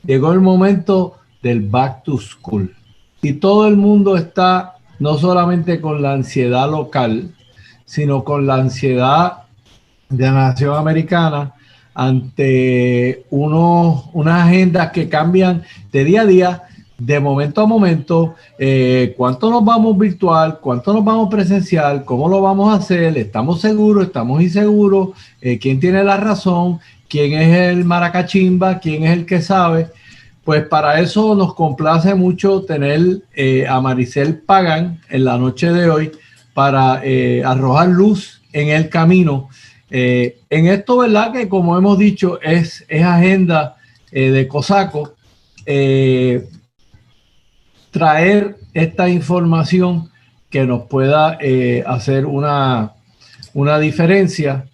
llegó el momento del back to school. Y todo el mundo está no solamente con la ansiedad local, sino con la ansiedad de la nación americana ante unas agendas que cambian de día a día, de momento a momento, cuánto nos vamos virtual, cuánto nos vamos presencial, cómo lo vamos a hacer, estamos seguros, estamos inseguros, quién tiene la razón, quién es el maracachimba, quién es el que sabe. Pues para eso nos complace mucho tener a Maricel Pagán en la noche de hoy para arrojar luz en el camino. En esto, ¿verdad? Que como hemos dicho, es agenda de COSACO traer esta información que nos pueda hacer una diferencia.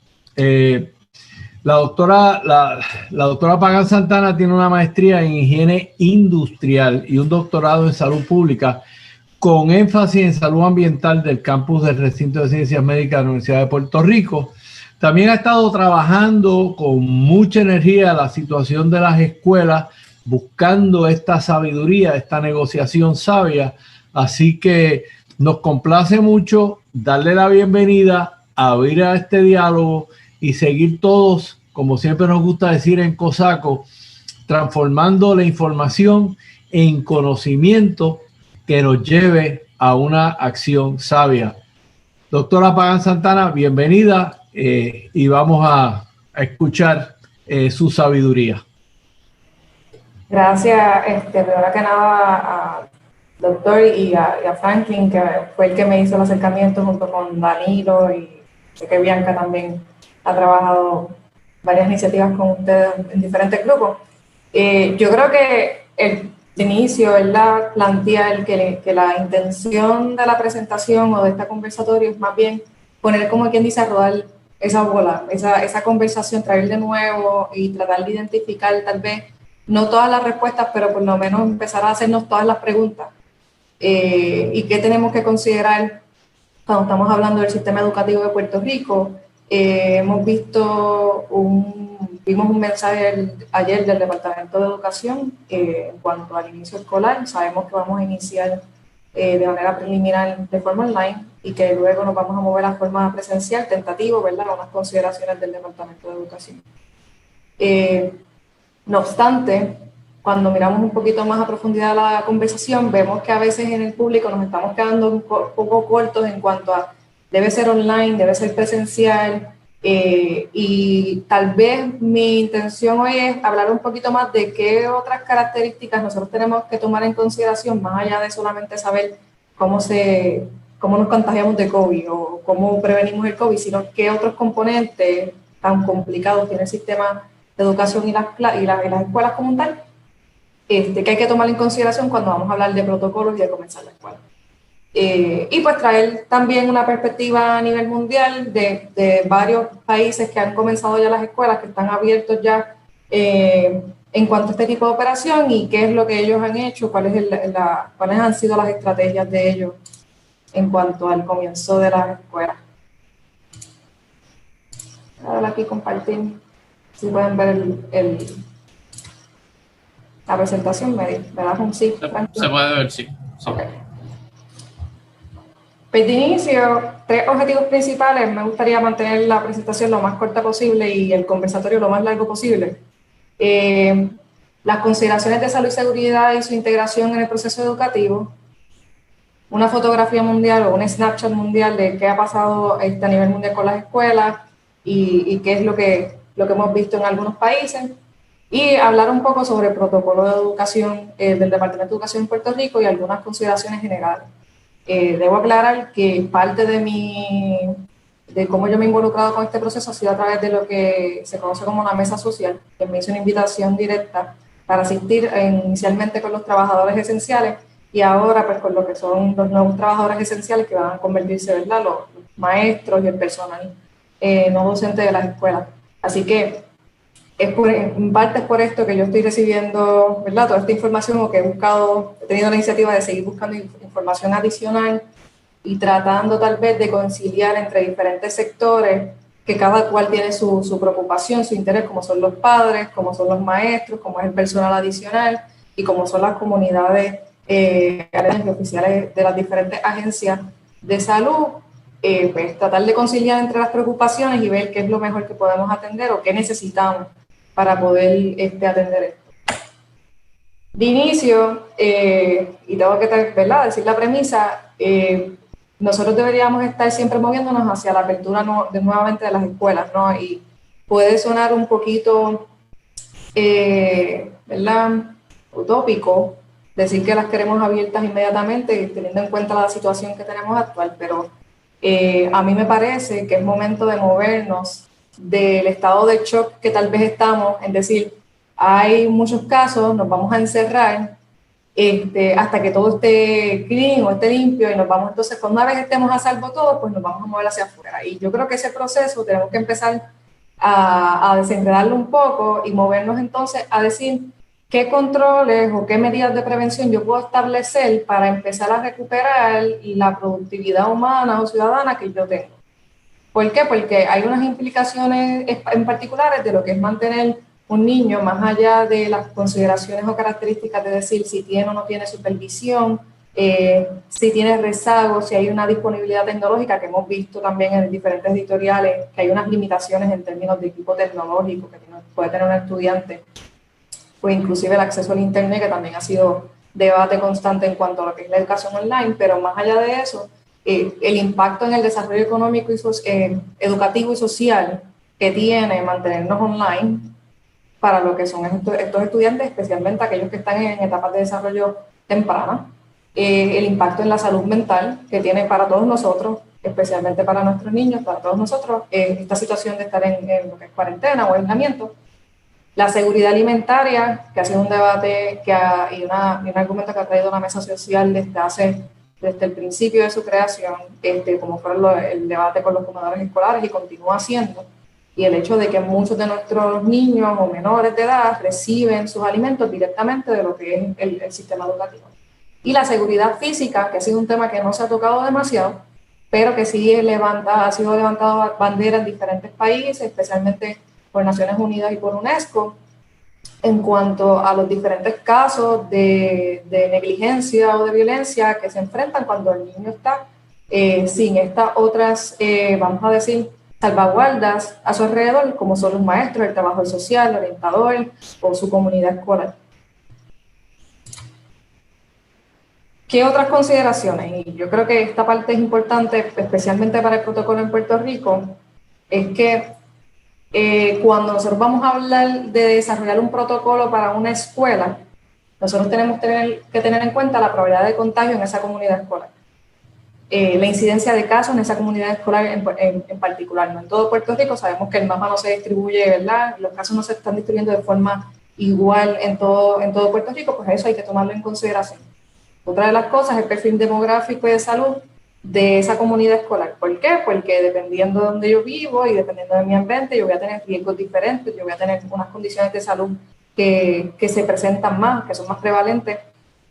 La doctora Pagán Santana tiene una maestría en higiene industrial y un doctorado en salud pública con énfasis en salud ambiental del campus del Recinto de Ciencias Médicas de la Universidad de Puerto Rico. También ha estado trabajando con mucha energía la situación de las escuelas, buscando esta sabiduría, esta negociación sabia. Así que nos complace mucho darle la bienvenida, abrir a este diálogo y seguir todos, como siempre nos gusta decir en COSACO, transformando la información en conocimiento que nos lleve a una acción sabia. Doctora Pagán Santana, bienvenida y vamos escuchar su sabiduría. Gracias, primero que nada, al doctor y a Franklin, que fue el que me hizo el acercamiento junto con Danilo, y sé que Bianca también ha trabajado varias iniciativas con ustedes en diferentes grupos. Yo creo que el inicio, él plantea que la intención de la presentación o de este conversatorio es más bien poner, como quien dice, a rodar esa bola, esa conversación, traer de nuevo y tratar de identificar tal vez no todas las respuestas, pero por lo menos empezar a hacernos todas las preguntas. Y qué tenemos que considerar cuando estamos hablando del sistema educativo de Puerto Rico. Vimos un mensaje ayer del Departamento de Educación en cuanto al inicio escolar. Sabemos que vamos a iniciar de manera preliminar de forma online y que luego nos vamos a mover a forma presencial, tentativo, ¿verdad? Unas consideraciones del Departamento de Educación. No obstante, cuando miramos un poquito más a profundidad la conversación, vemos que a veces en el público nos estamos quedando un poco cortos en cuanto a debe ser online, debe ser presencial, y tal vez mi intención hoy es hablar un poquito más de qué otras características nosotros tenemos que tomar en consideración, más allá de solamente saber cómo nos contagiamos de COVID o cómo prevenimos el COVID, sino qué otros componentes tan complicados tiene el sistema de educación y las escuelas como tal, que hay que tomar en consideración cuando vamos a hablar de protocolos y de comenzar la escuela. Y pues traer también una perspectiva a nivel mundial de varios países que han comenzado ya las escuelas, que están abiertos ya en cuanto a este tipo de operación y qué es lo que ellos han hecho, cuáles han sido las estrategias de ellos en cuanto al comienzo de las escuelas. Ahora aquí compartir, si pueden ver la presentación, me das un sí. Se puede ver, sí. Okay. Pues de inicio, 3 objetivos principales. Me gustaría mantener la presentación lo más corta posible y el conversatorio lo más largo posible. Las consideraciones de salud y seguridad y su integración en el proceso educativo, una fotografía mundial o un Snapchat mundial de qué ha pasado a nivel mundial con las escuelas y qué es lo que hemos visto en algunos países, y hablar un poco sobre el protocolo de educación del Departamento de Educación en Puerto Rico y algunas consideraciones generales. Debo aclarar que parte de cómo yo me he involucrado con este proceso ha sido a través de lo que se conoce como la mesa social, que me hizo una invitación directa para asistir inicialmente con los trabajadores esenciales y ahora pues con lo que son los nuevos trabajadores esenciales que van a convertirse, ¿verdad?, los maestros y el personal no docente de las escuelas. Así que en parte es por esto que yo estoy recibiendo, ¿verdad?, toda esta información, o que he tenido la iniciativa de seguir buscando información adicional y tratando tal vez de conciliar entre diferentes sectores que cada cual tiene su preocupación, su interés, como son los padres, como son los maestros, como es el personal adicional y como son las comunidades oficiales de las diferentes agencias de salud, pues tratar de conciliar entre las preocupaciones y ver qué es lo mejor que podemos atender o qué necesitamos para poder atender esto. De inicio, y tengo que decir la premisa, nosotros deberíamos estar siempre moviéndonos hacia la apertura nuevamente de las escuelas, ¿no? Y puede sonar un poquito, ¿verdad?, utópico decir que las queremos abiertas inmediatamente, teniendo en cuenta la situación que tenemos actual, pero a mí me parece que es momento de movernos del estado de shock que tal vez estamos, es decir, hay muchos casos, nos vamos a encerrar hasta que todo esté clean o esté limpio y nos vamos entonces, cuando una vez estemos a salvo todos, pues nos vamos a mover hacia afuera. Y yo creo que ese proceso tenemos que empezar a desenredarlo un poco y movernos entonces a decir qué controles o qué medidas de prevención yo puedo establecer para empezar a recuperar la productividad humana o ciudadana que yo tengo. ¿Por qué? Porque hay unas implicaciones en particulares de lo que es mantener un niño más allá de las consideraciones o características de decir si tiene o no tiene supervisión, si tiene rezago, si hay una disponibilidad tecnológica, que hemos visto también en diferentes editoriales, que hay unas limitaciones en términos de equipo tecnológico que puede tener un estudiante, o inclusive el acceso al internet, que también ha sido debate constante en cuanto a lo que es la educación online, pero más allá de eso, el impacto en el desarrollo económico y educativo y social que tiene mantenernos online para lo que son estos estudiantes, especialmente aquellos que están en etapas de desarrollo temprana, el impacto en la salud mental que tiene para todos nosotros, especialmente para nuestros niños, para todos nosotros, esta situación de estar en lo que es cuarentena o aislamiento, la seguridad alimentaria, que ha sido un debate y un argumento que ha traído la mesa social desde el principio de su creación, como fue el debate con los comedores escolares y continúa siendo, y el hecho de que muchos de nuestros niños o menores de edad reciben sus alimentos directamente de lo que es el sistema educativo. Y la seguridad física, que ha sido un tema que no se ha tocado demasiado, pero que sí ha sido levantado bandera en diferentes países, especialmente por Naciones Unidas y por UNESCO, en cuanto a los diferentes casos de negligencia o de violencia que se enfrentan cuando el niño está sin estas otras, vamos a decir, salvaguardas a su alrededor, como son los maestros, el trabajador social, el orientador o su comunidad escolar. ¿Qué otras consideraciones? Y yo creo que esta parte es importante, especialmente para el protocolo en Puerto Rico, es que cuando nosotros vamos a hablar de desarrollar un protocolo para una escuela, nosotros tenemos que tener en cuenta la probabilidad de contagio en esa comunidad escolar. La incidencia de casos en esa comunidad escolar en particular, no en todo Puerto Rico, sabemos que el mapa no se distribuye, ¿verdad? Los casos no se están distribuyendo de forma igual en todo Puerto Rico, pues eso hay que tomarlo en consideración. Otra de las cosas es el perfil demográfico y de salud de esa comunidad escolar. ¿Por qué? Porque dependiendo de donde yo vivo y dependiendo de mi ambiente, yo voy a tener riesgos diferentes, yo voy a tener unas condiciones de salud que se presentan más, que son más prevalentes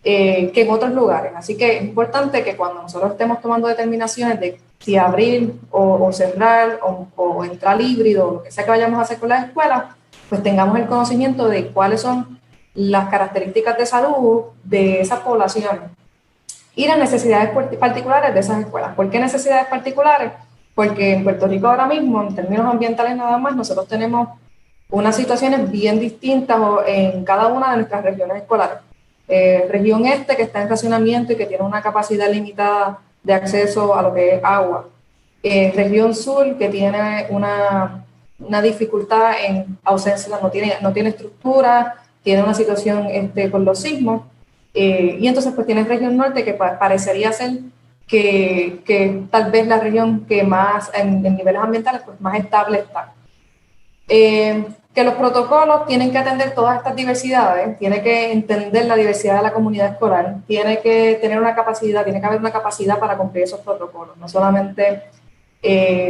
que en otros lugares. Así que es importante que cuando nosotros estemos tomando determinaciones de si abrir o cerrar o entrar híbrido o lo que sea que vayamos a hacer con las escuelas, pues tengamos el conocimiento de cuáles son las características de salud de esas poblaciones y las necesidades particulares de esas escuelas. ¿Por qué necesidades particulares? Porque en Puerto Rico ahora mismo, en términos ambientales nada más, nosotros tenemos unas situaciones bien distintas en cada una de nuestras regiones escolares. Región este, que está en racionamiento y que tiene una capacidad limitada de acceso a lo que es agua. Región sur, que tiene una dificultad en ausencia, no tiene estructura, tiene una situación con los sismos. Y entonces pues tienes región norte que parecería ser que tal vez la región que más en niveles ambientales pues más estable está. Que los protocolos tienen que atender todas estas diversidades, tiene que entender la diversidad de la comunidad escolar, tiene que haber una capacidad para cumplir esos protocolos, no solamente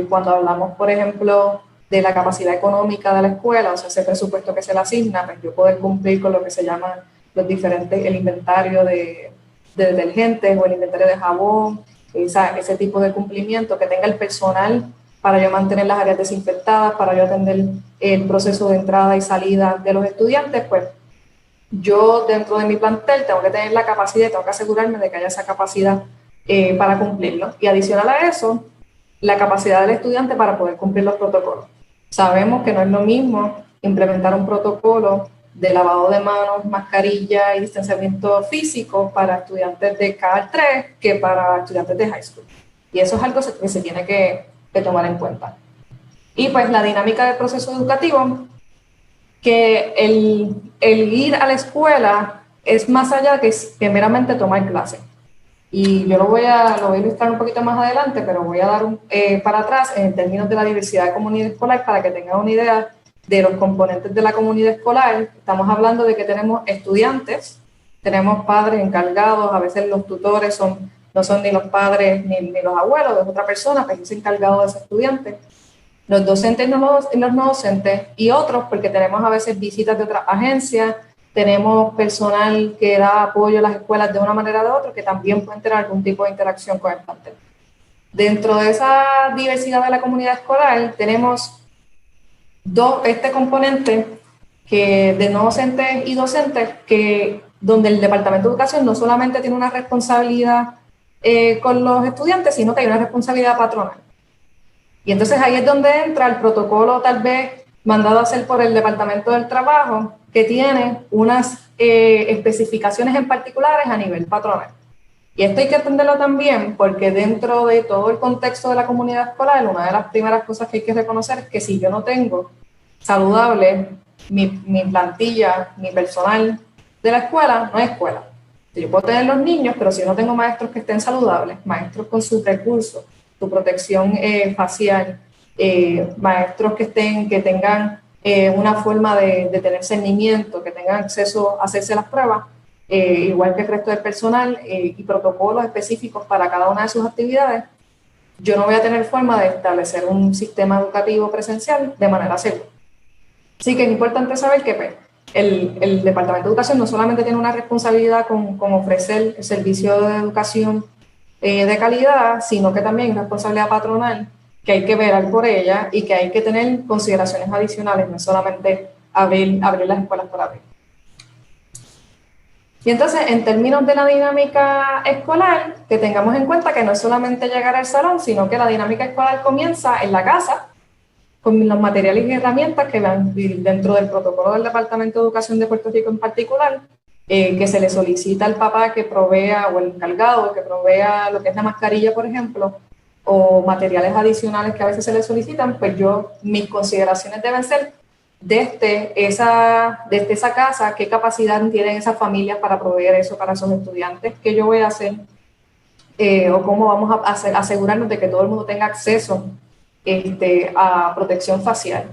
cuando hablamos, por ejemplo, de la capacidad económica de la escuela, o sea, ese presupuesto que se le asigna, pues yo poder cumplir con lo que se llama el inventario de detergentes o el inventario de jabón, ese tipo de cumplimiento, que tenga el personal para yo mantener las áreas desinfectadas, para yo atender el proceso de entrada y salida de los estudiantes, pues yo dentro de mi plantel tengo que tener la capacidad, tengo que asegurarme de que haya esa capacidad para cumplirlo. Y adicional a eso, la capacidad del estudiante para poder cumplir los protocolos. Sabemos que no es lo mismo implementar un protocolo de lavado de manos, mascarilla y distanciamiento físico para estudiantes de CAL 3 que para estudiantes de high school. Y eso es algo que se tiene que tomar en cuenta. Y pues la dinámica del proceso educativo, que el ir a la escuela es más allá que meramente tomar clases. Y yo lo voy a ilustrar un poquito más adelante, pero voy a dar para atrás en términos de la diversidad de comunidad escolar para que tengan una idea de los componentes de la comunidad escolar. Estamos hablando de que tenemos estudiantes, tenemos padres encargados, a veces los tutores no son ni los padres ni los abuelos, es otra persona, pero es encargado de ese estudiante. Los docentes y los no docentes, y otros porque tenemos a veces visitas de otras agencias, tenemos personal que da apoyo a las escuelas de una manera o de otra, que también pueden tener algún tipo de interacción con el plantel. Dentro de esa diversidad de la comunidad escolar, tenemos este componente de no docentes y docentes, donde el Departamento de Educación no solamente tiene una responsabilidad con los estudiantes, sino que hay una responsabilidad patronal. Y entonces ahí es donde entra el protocolo tal vez mandado a hacer por el Departamento del Trabajo, que tiene unas especificaciones en particulares a nivel patronal. Y esto hay que entenderlo también porque dentro de todo el contexto de la comunidad escolar, una de las primeras cosas que hay que reconocer es que si yo no tengo saludable mi plantilla, mi personal de la escuela, no es escuela. Yo puedo tener los niños, pero si no tengo maestros que estén saludables, maestros con sus recursos, su protección facial, maestros que tengan una forma de tener cernimiento, que tengan acceso a hacerse las pruebas, igual que el resto del personal, y protocolos específicos para cada una de sus actividades, yo no voy a tener forma de establecer un sistema educativo presencial de manera segura. Así que es importante saber que el Departamento de Educación no solamente tiene una responsabilidad con ofrecer el servicio de educación de calidad, sino que también es responsabilidad patronal, que hay que velar por ella y que hay que tener consideraciones adicionales, no solamente abrir las escuelas por abrir. Y entonces, en términos de la dinámica escolar, que tengamos en cuenta que no es solamente llegar al salón, sino que la dinámica escolar comienza en la casa, con los materiales y herramientas que van dentro del protocolo del Departamento de Educación de Puerto Rico en particular, que se le solicita al papá que provea, o el encargado que provea lo que es la mascarilla, por ejemplo, o materiales adicionales que a veces se le solicitan, pues mis consideraciones deben ser desde esa casa, qué capacidad tienen esas familias para proveer eso para esos estudiantes, qué yo voy a hacer, o cómo vamos a asegurarnos de que todo el mundo tenga acceso a protección facial.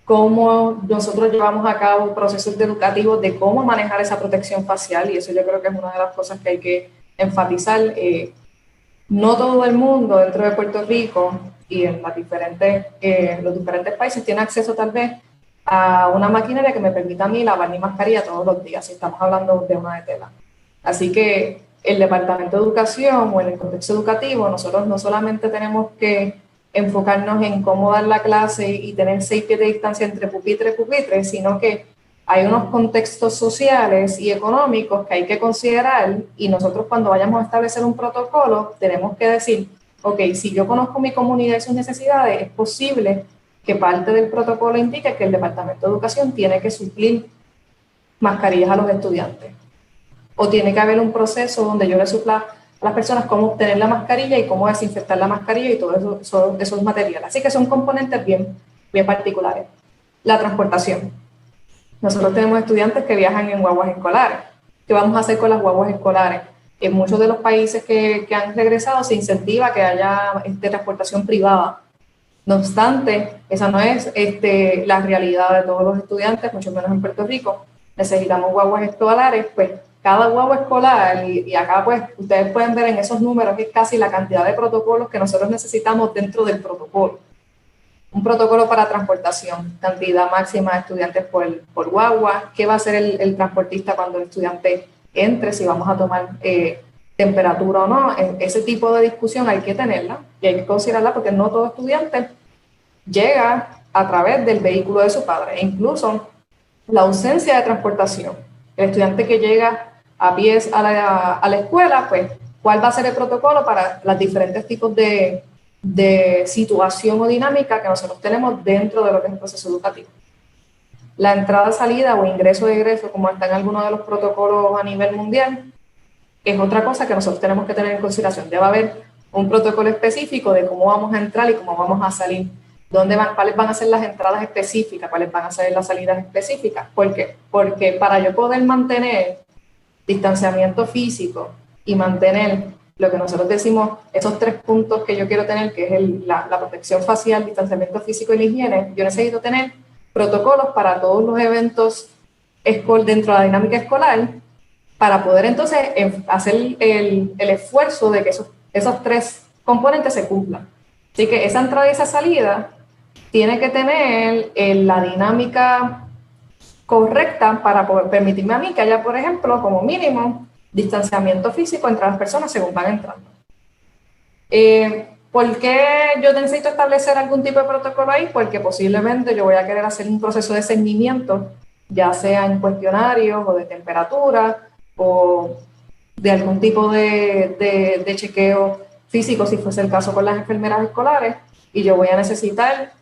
Cómo nosotros llevamos a cabo procesos educativos de cómo manejar esa protección facial, y eso yo creo que es una de las cosas que hay que enfatizar. No todo el mundo dentro de Puerto Rico y en los diferentes países tiene acceso tal vez a una maquinaria que me permita a mí lavar mi mascarilla todos los días, si estamos hablando de una de tela. Así que el Departamento de Educación o en el contexto educativo, nosotros no solamente tenemos que enfocarnos en cómo dar la clase y tener 6 pies de distancia entre pupitre y pupitre, sino que hay unos contextos sociales y económicos que hay que considerar, y nosotros cuando vayamos a establecer un protocolo tenemos que decir, ok, si yo conozco mi comunidad y sus necesidades, es posible que parte del protocolo indique que el Departamento de Educación tiene que suplir mascarillas a los estudiantes. O tiene que haber un proceso donde yo le supla a las personas cómo obtener la mascarilla y cómo desinfectar la mascarilla y todo esos materiales. Así que son componentes bien particulares. La transportación. Nosotros tenemos estudiantes que viajan en guaguas escolares. ¿Qué vamos a hacer con las guaguas escolares? En muchos de los países que han regresado se incentiva que haya transportación privada. No obstante, esa no es la realidad de todos los estudiantes, mucho menos en Puerto Rico. Necesitamos guaguas escolares, pues cada guagua escolar, y acá pues ustedes pueden ver en esos números que es casi la cantidad de protocolos que nosotros necesitamos dentro del protocolo. Un protocolo para transportación, cantidad máxima de estudiantes por guagua, qué va a hacer el transportista cuando el estudiante entre, si vamos a tomar temperatura o no, ese tipo de discusión hay que tenerla y hay que considerarla porque no todo estudiante llega a través del vehículo de su padre. E incluso la ausencia de transportación. El estudiante que llega a pies a la escuela, pues, ¿cuál va a ser el protocolo para los diferentes tipos de situación o dinámica que nosotros tenemos dentro de lo que es el proceso educativo? La entrada, salida o ingreso, egreso, como está en algunos de los protocolos a nivel mundial, es otra cosa que nosotros tenemos que tener en consideración. Debe haber un protocolo específico de cómo vamos a entrar y cómo vamos a salir. ¿Cuáles van a ser las entradas específicas? ¿Cuáles van a ser las salidas específicas? ¿Por qué? Porque para yo poder mantener distanciamiento físico y mantener lo que nosotros decimos, esos 3 puntos que yo quiero tener, que es la protección facial, distanciamiento físico y la higiene, yo necesito tener protocolos para todos los eventos dentro de la dinámica escolar, para poder entonces hacer el esfuerzo de que esos 3 componentes se cumplan. Así que esa entrada y esa salida tiene que tener la dinámica correcta para poder permitirme a mí que haya, por ejemplo, como mínimo, distanciamiento físico entre las personas según van entrando. ¿Por qué yo necesito establecer algún tipo de protocolo ahí? Porque posiblemente yo voy a querer hacer un proceso de cernimiento, ya sea en cuestionarios o de temperatura o de algún tipo de chequeo físico, si fuese el caso con las enfermeras escolares, y yo voy a necesitar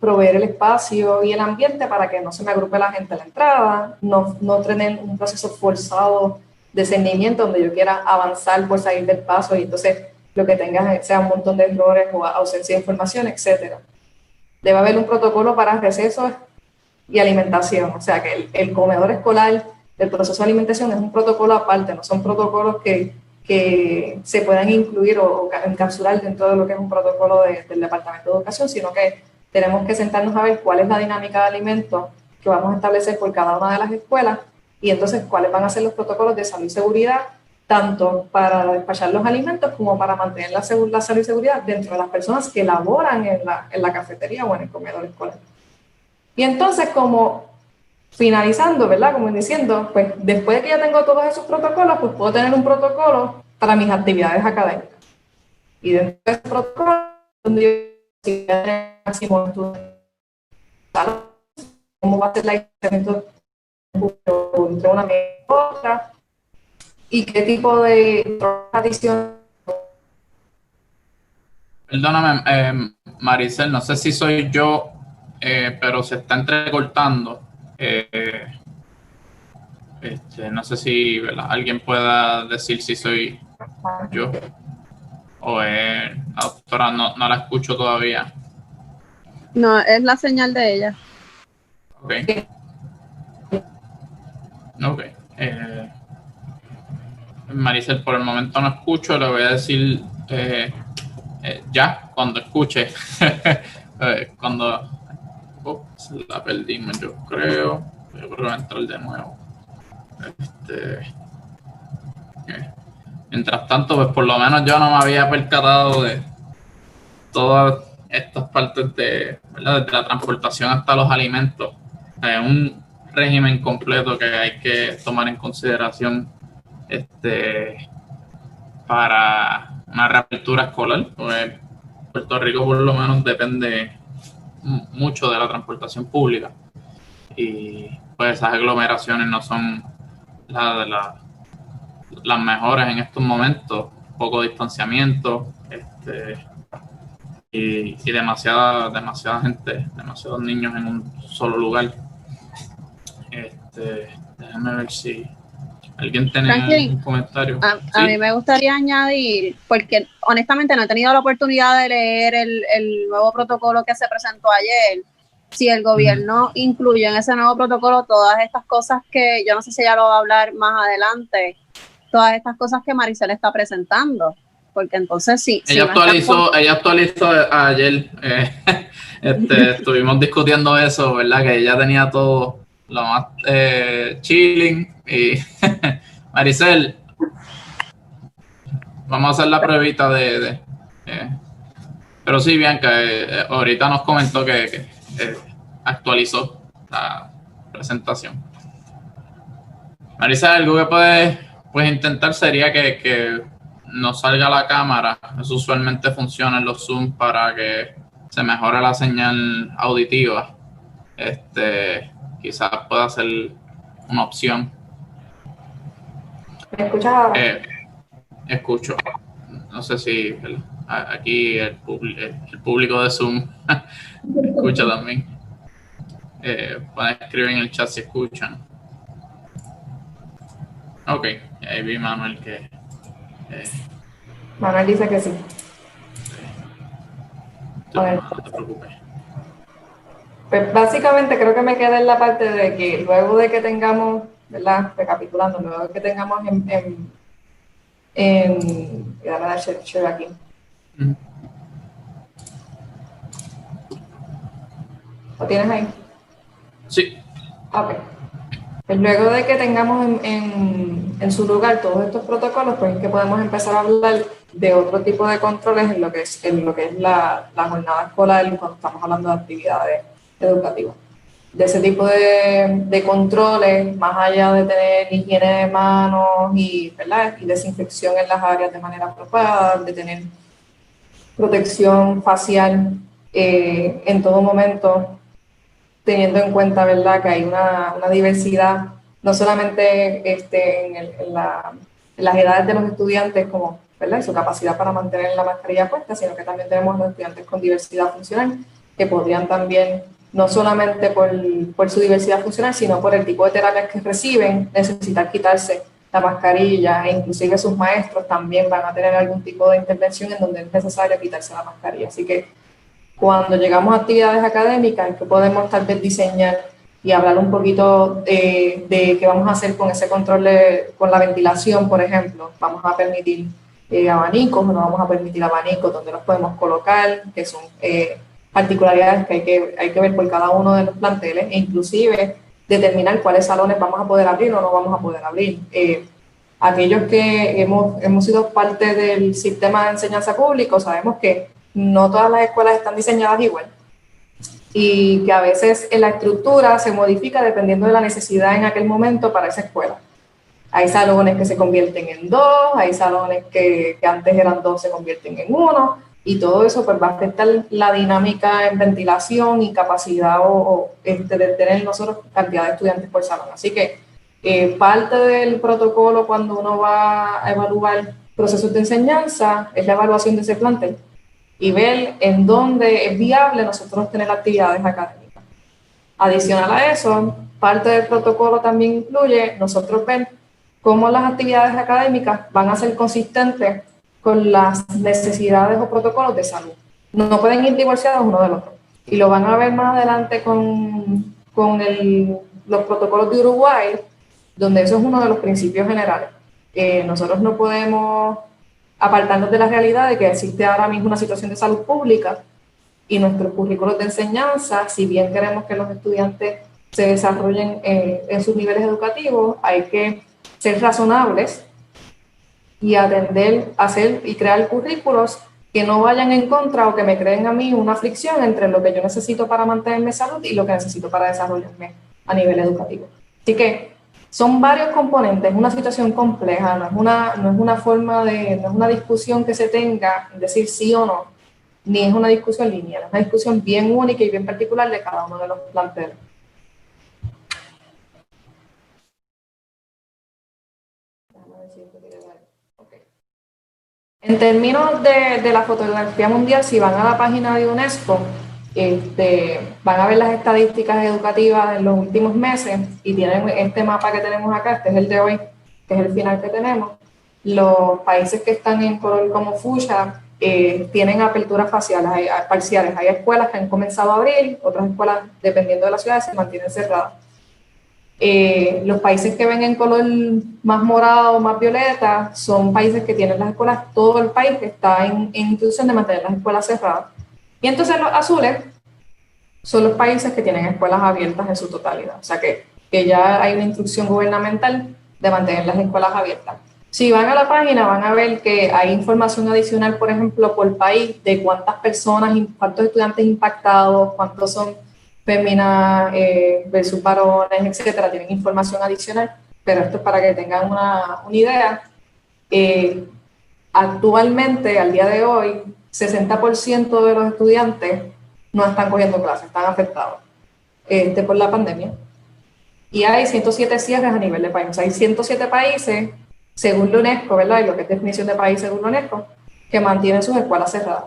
proveer el espacio y el ambiente para que no se me agrupe la gente a la entrada, no tener un proceso forzado de cernimiento donde yo quiera avanzar por salir del paso y entonces lo que tenga sea un montón de errores o ausencia de información, etc. Debe haber un protocolo para recesos y alimentación, o sea que el comedor escolar, el proceso de alimentación es un protocolo aparte, no son protocolos que se puedan incluir o encapsular dentro de lo que es un protocolo del Departamento de Educación, sino que tenemos que sentarnos a ver cuál es la dinámica de alimentos que vamos a establecer por cada una de las escuelas y entonces cuáles van a ser los protocolos de salud y seguridad, tanto para despachar los alimentos como para mantener la salud y seguridad dentro de las personas que laboran en la cafetería o en el comedor escolar. Y entonces, como finalizando, ¿verdad? Como diciendo, pues después de que ya tengo todos esos protocolos, pues puedo tener un protocolo para mis actividades académicas. Y dentro de ese protocolo, donde yo máximo cómo va a ser la distanciamiento entre una y otra, y qué tipo de adición. Perdóname, Maricel, no sé si soy yo, pero se está entrecortando. No sé si, ¿verdad?, alguien pueda decir si soy yo o la doctora no la escucho todavía. No, es la señal de ella. Ok. Maricel, por el momento no escucho, le voy a decir ya, cuando escuche. Cuando la perdimos, yo creo que va a entrar de nuevo. Mientras tanto, pues por lo menos yo no me había percatado de todas estas partes ¿verdad?, desde la transportación hasta los alimentos. Un régimen completo que hay que tomar en consideración para una reapertura escolar, porque Puerto Rico por lo menos depende mucho de la transportación pública y pues esas aglomeraciones no son las mejores en estos momentos, poco distanciamiento y demasiada gente, demasiados niños en un solo lugar. Déjame ver si alguien tiene un comentario. A mí me gustaría añadir, porque honestamente no he tenido la oportunidad de leer el nuevo protocolo que se presentó ayer. Si el gobierno incluye en ese nuevo protocolo todas estas cosas que, yo no sé si ella lo va a hablar más adelante, todas estas cosas que Maricel está presentando, porque entonces sí. Ella actualizó ayer, estuvimos discutiendo eso, ¿verdad? Que ella tenía todo lo más chilling y Maricel, vamos a hacer la pruebita pero sí, Bianca, ahorita nos comentó que actualizó la presentación. Maricel, ¿algo que puedes Pues intentar sería que no salga la cámara. Eso usualmente funciona en los Zoom para que se mejore la señal auditiva. Quizás pueda ser una opción. ¿Me escuchas ahora? Escucho. No sé si aquí el público de Zoom escucha también. Pueden escribir en el chat si escuchan. Ok, ahí vi Manuel que... Manuel dice que sí. no te preocupes. Pues básicamente creo que me queda en la parte de que luego de que tengamos, ¿verdad? Recapitulando, luego de que tengamos voy a dar share aquí. ¿Lo tienes ahí? Sí. Ok. Pues luego de que tengamos en su lugar todos estos protocolos, pues es que podemos empezar a hablar de otro tipo de controles en lo que es la jornada escolar cuando estamos hablando de actividades educativas. De ese tipo de controles, más allá de tener higiene de manos ¿verdad? Y desinfección en las áreas de manera apropiada, de tener protección facial en todo momento, teniendo en cuenta, ¿verdad?, que hay una diversidad, no solamente en las edades de los estudiantes, como, ¿verdad?, y su capacidad para mantener la mascarilla puesta, sino que también tenemos los estudiantes con diversidad funcional, que podrían también, no solamente por su diversidad funcional, sino por el tipo de terapias que reciben, necesitar quitarse la mascarilla, e inclusive sus maestros también van a tener algún tipo de intervención en donde es necesario quitarse la mascarilla. Así que cuando llegamos a actividades académicas, que podemos tal vez diseñar y hablar un poquito de qué vamos a hacer con ese control, con la ventilación, por ejemplo. Vamos a permitir abanicos, no vamos a permitir abanicos, donde los podemos colocar, que son particularidades que hay que ver por cada uno de los planteles, e inclusive determinar cuáles salones vamos a poder abrir o no vamos a poder abrir. Aquellos que hemos sido parte del sistema de enseñanza público, sabemos que no todas las escuelas están diseñadas igual y que a veces la estructura se modifica dependiendo de la necesidad en aquel momento para esa escuela. Hay salones que se convierten en 2, hay salones que antes eran 2 se convierten en 1, y todo eso pues va a afectar la dinámica en ventilación y capacidad de tener nosotros cantidad de estudiantes por salón. Así que parte del protocolo cuando uno va a evaluar procesos de enseñanza es la evaluación de ese plantel y ver en dónde es viable nosotros tener actividades académicas. Adicional a eso, parte del protocolo también incluye nosotros ver cómo las actividades académicas van a ser consistentes con las necesidades o protocolos de salud. No pueden ir divorciados uno del otro. Y lo van a ver más adelante con los protocolos de Uruguay, donde eso es uno de los principios generales. Nosotros no podemos apartarnos de la realidad de que existe ahora mismo una situación de salud pública y nuestros currículos de enseñanza, si bien queremos que los estudiantes se desarrollen en sus niveles educativos, hay que ser razonables y hacer y crear currículos que no vayan en contra o que me creen a mí una fricción entre lo que yo necesito para mantenerme salud y lo que necesito para desarrollarme a nivel educativo. Así que son varios componentes, es una situación compleja, no es una discusión que se tenga, decir sí o no, ni es una discusión lineal, es una discusión bien única y bien particular de cada uno de los planteles. En términos de la fotografía mundial, si van a la página de UNESCO, van a ver las estadísticas educativas en los últimos meses y tienen este mapa que tenemos acá, este es el de hoy, que es el final que tenemos. Los países que están en color como fucsia tienen aperturas parciales. Hay escuelas que han comenzado a abrir, otras escuelas, dependiendo de la ciudad, se mantienen cerradas. Los países que ven en color más morado, más violeta, son países que tienen las escuelas, todo el país que está en institución de mantener las escuelas cerradas. Y entonces los azules son los países que tienen escuelas abiertas en su totalidad. O sea que ya hay una instrucción gubernamental de mantener las escuelas abiertas. Si van a la página van a ver que hay información adicional, por ejemplo, por país, de cuántas personas, cuántos estudiantes impactados, cuántos son féminas versus varones, etcétera. Tienen información adicional pero esto es para que tengan una idea. Actualmente, al día de hoy, 60% de los estudiantes no están cogiendo clases, están afectados por la pandemia. Y hay 107 cierres a nivel de país. O sea, hay 107 países, según la UNESCO, ¿verdad? Y lo que es definición de país según la UNESCO, que mantienen sus escuelas cerradas.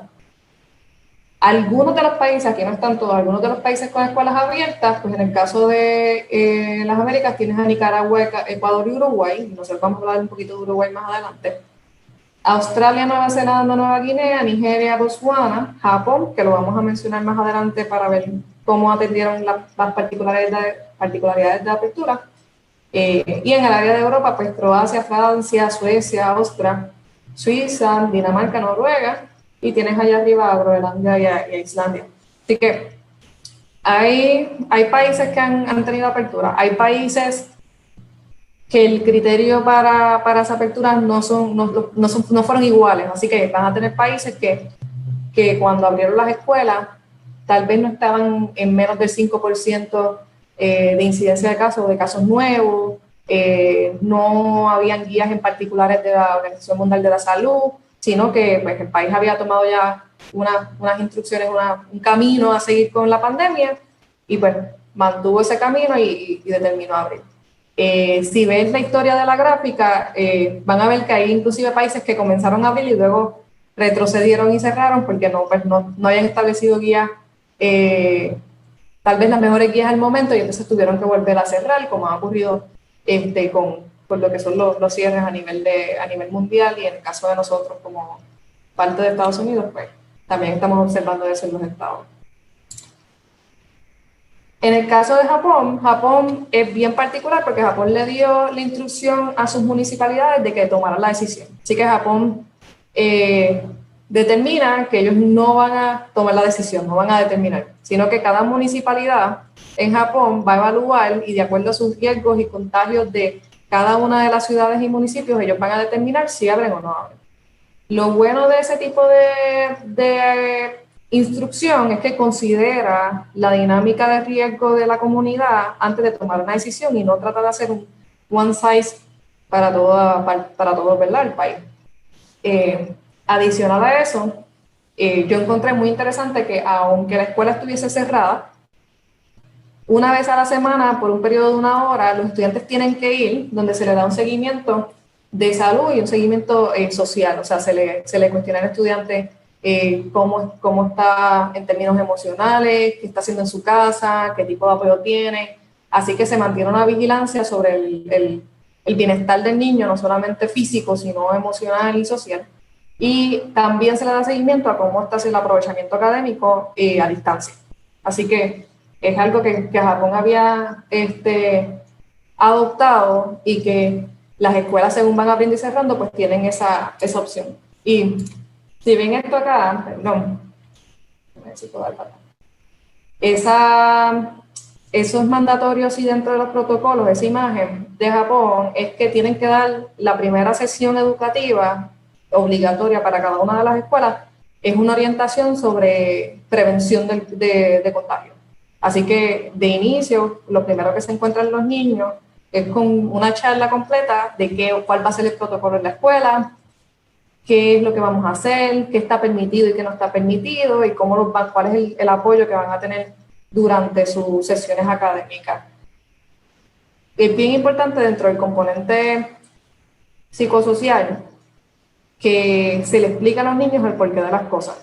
Algunos de los países, aquí no están todos, algunos de los países con escuelas abiertas, pues en el caso de las Américas tienes a Nicaragua, Ecuador y Uruguay. Nosotros vamos a hablar un poquito de Uruguay más adelante. Australia, Nueva Zelanda, Nueva Guinea, Nigeria, Botswana, Japón, que lo vamos a mencionar más adelante para ver cómo atendieron las particularidades de apertura. Y en el área de Europa, pues Croacia, Francia, Suecia, Austria, Suiza, Dinamarca, Noruega, y tienes allá arriba a Groenlandia y a Islandia. Así que hay países que han tenido apertura, hay países que el criterio para esa apertura no fueron iguales, así que van a tener países que cuando abrieron las escuelas tal vez no estaban en menos del 5% de incidencia de casos nuevos, no habían guías en particulares de la Organización Mundial de la Salud, sino que pues, el país había tomado ya unas instrucciones, un camino a seguir con la pandemia y pues mantuvo ese camino y determinó abrir. Si ves la historia de la gráfica, van a ver que hay inclusive países que comenzaron a abrir y luego retrocedieron y cerraron porque no habían establecido guías, tal vez las mejores guías al momento, y entonces tuvieron que volver a cerrar, como ha ocurrido con lo que son los cierres a nivel mundial, y en el caso de nosotros como parte de Estados Unidos, pues también estamos observando eso en los estados. En el caso de Japón es bien particular porque Japón le dio la instrucción a sus municipalidades de que tomaran la decisión. Así que Japón determina que ellos no van a tomar la decisión, no van a determinar, sino que cada municipalidad en Japón va a evaluar y de acuerdo a sus riesgos y contagios de cada una de las ciudades y municipios, ellos van a determinar si abren o no abren. Lo bueno de ese tipo de instrucción es que considera la dinámica de riesgo de la comunidad antes de tomar una decisión y no trata de hacer un one size para todo, ¿verdad?, el país. Adicional a eso, yo encontré muy interesante que aunque la escuela estuviese cerrada, una vez a la semana, por un periodo de 1 hora, los estudiantes tienen que ir donde se les da un seguimiento de salud y un seguimiento social. O sea, se le cuestiona al estudiante cómo está en términos emocionales, qué está haciendo en su casa, qué tipo de apoyo tiene. Así que se mantiene una vigilancia sobre el bienestar del niño, no solamente físico, sino emocional y social. Y también se le da seguimiento a cómo está haciendo el aprovechamiento académico a distancia. Así que es algo que Japón había adoptado y que las escuelas, según van abriendo y cerrando, pues tienen esa opción. Y si ven esto acá, perdón, necesito dar para acá. Esos mandatorios y dentro de los protocolos, esa imagen de Japón es que tienen que dar la primera sesión educativa obligatoria para cada una de las escuelas, es una orientación sobre prevención de contagio. Así que de inicio, lo primero que se encuentran los niños es con una charla completa de cuál va a ser el protocolo en la escuela, qué es lo que vamos a hacer, qué está permitido y qué no está permitido, y cuál es el apoyo que van a tener durante sus sesiones académicas. Es bien importante dentro del componente psicosocial que se le explica a los niños el porqué de las cosas.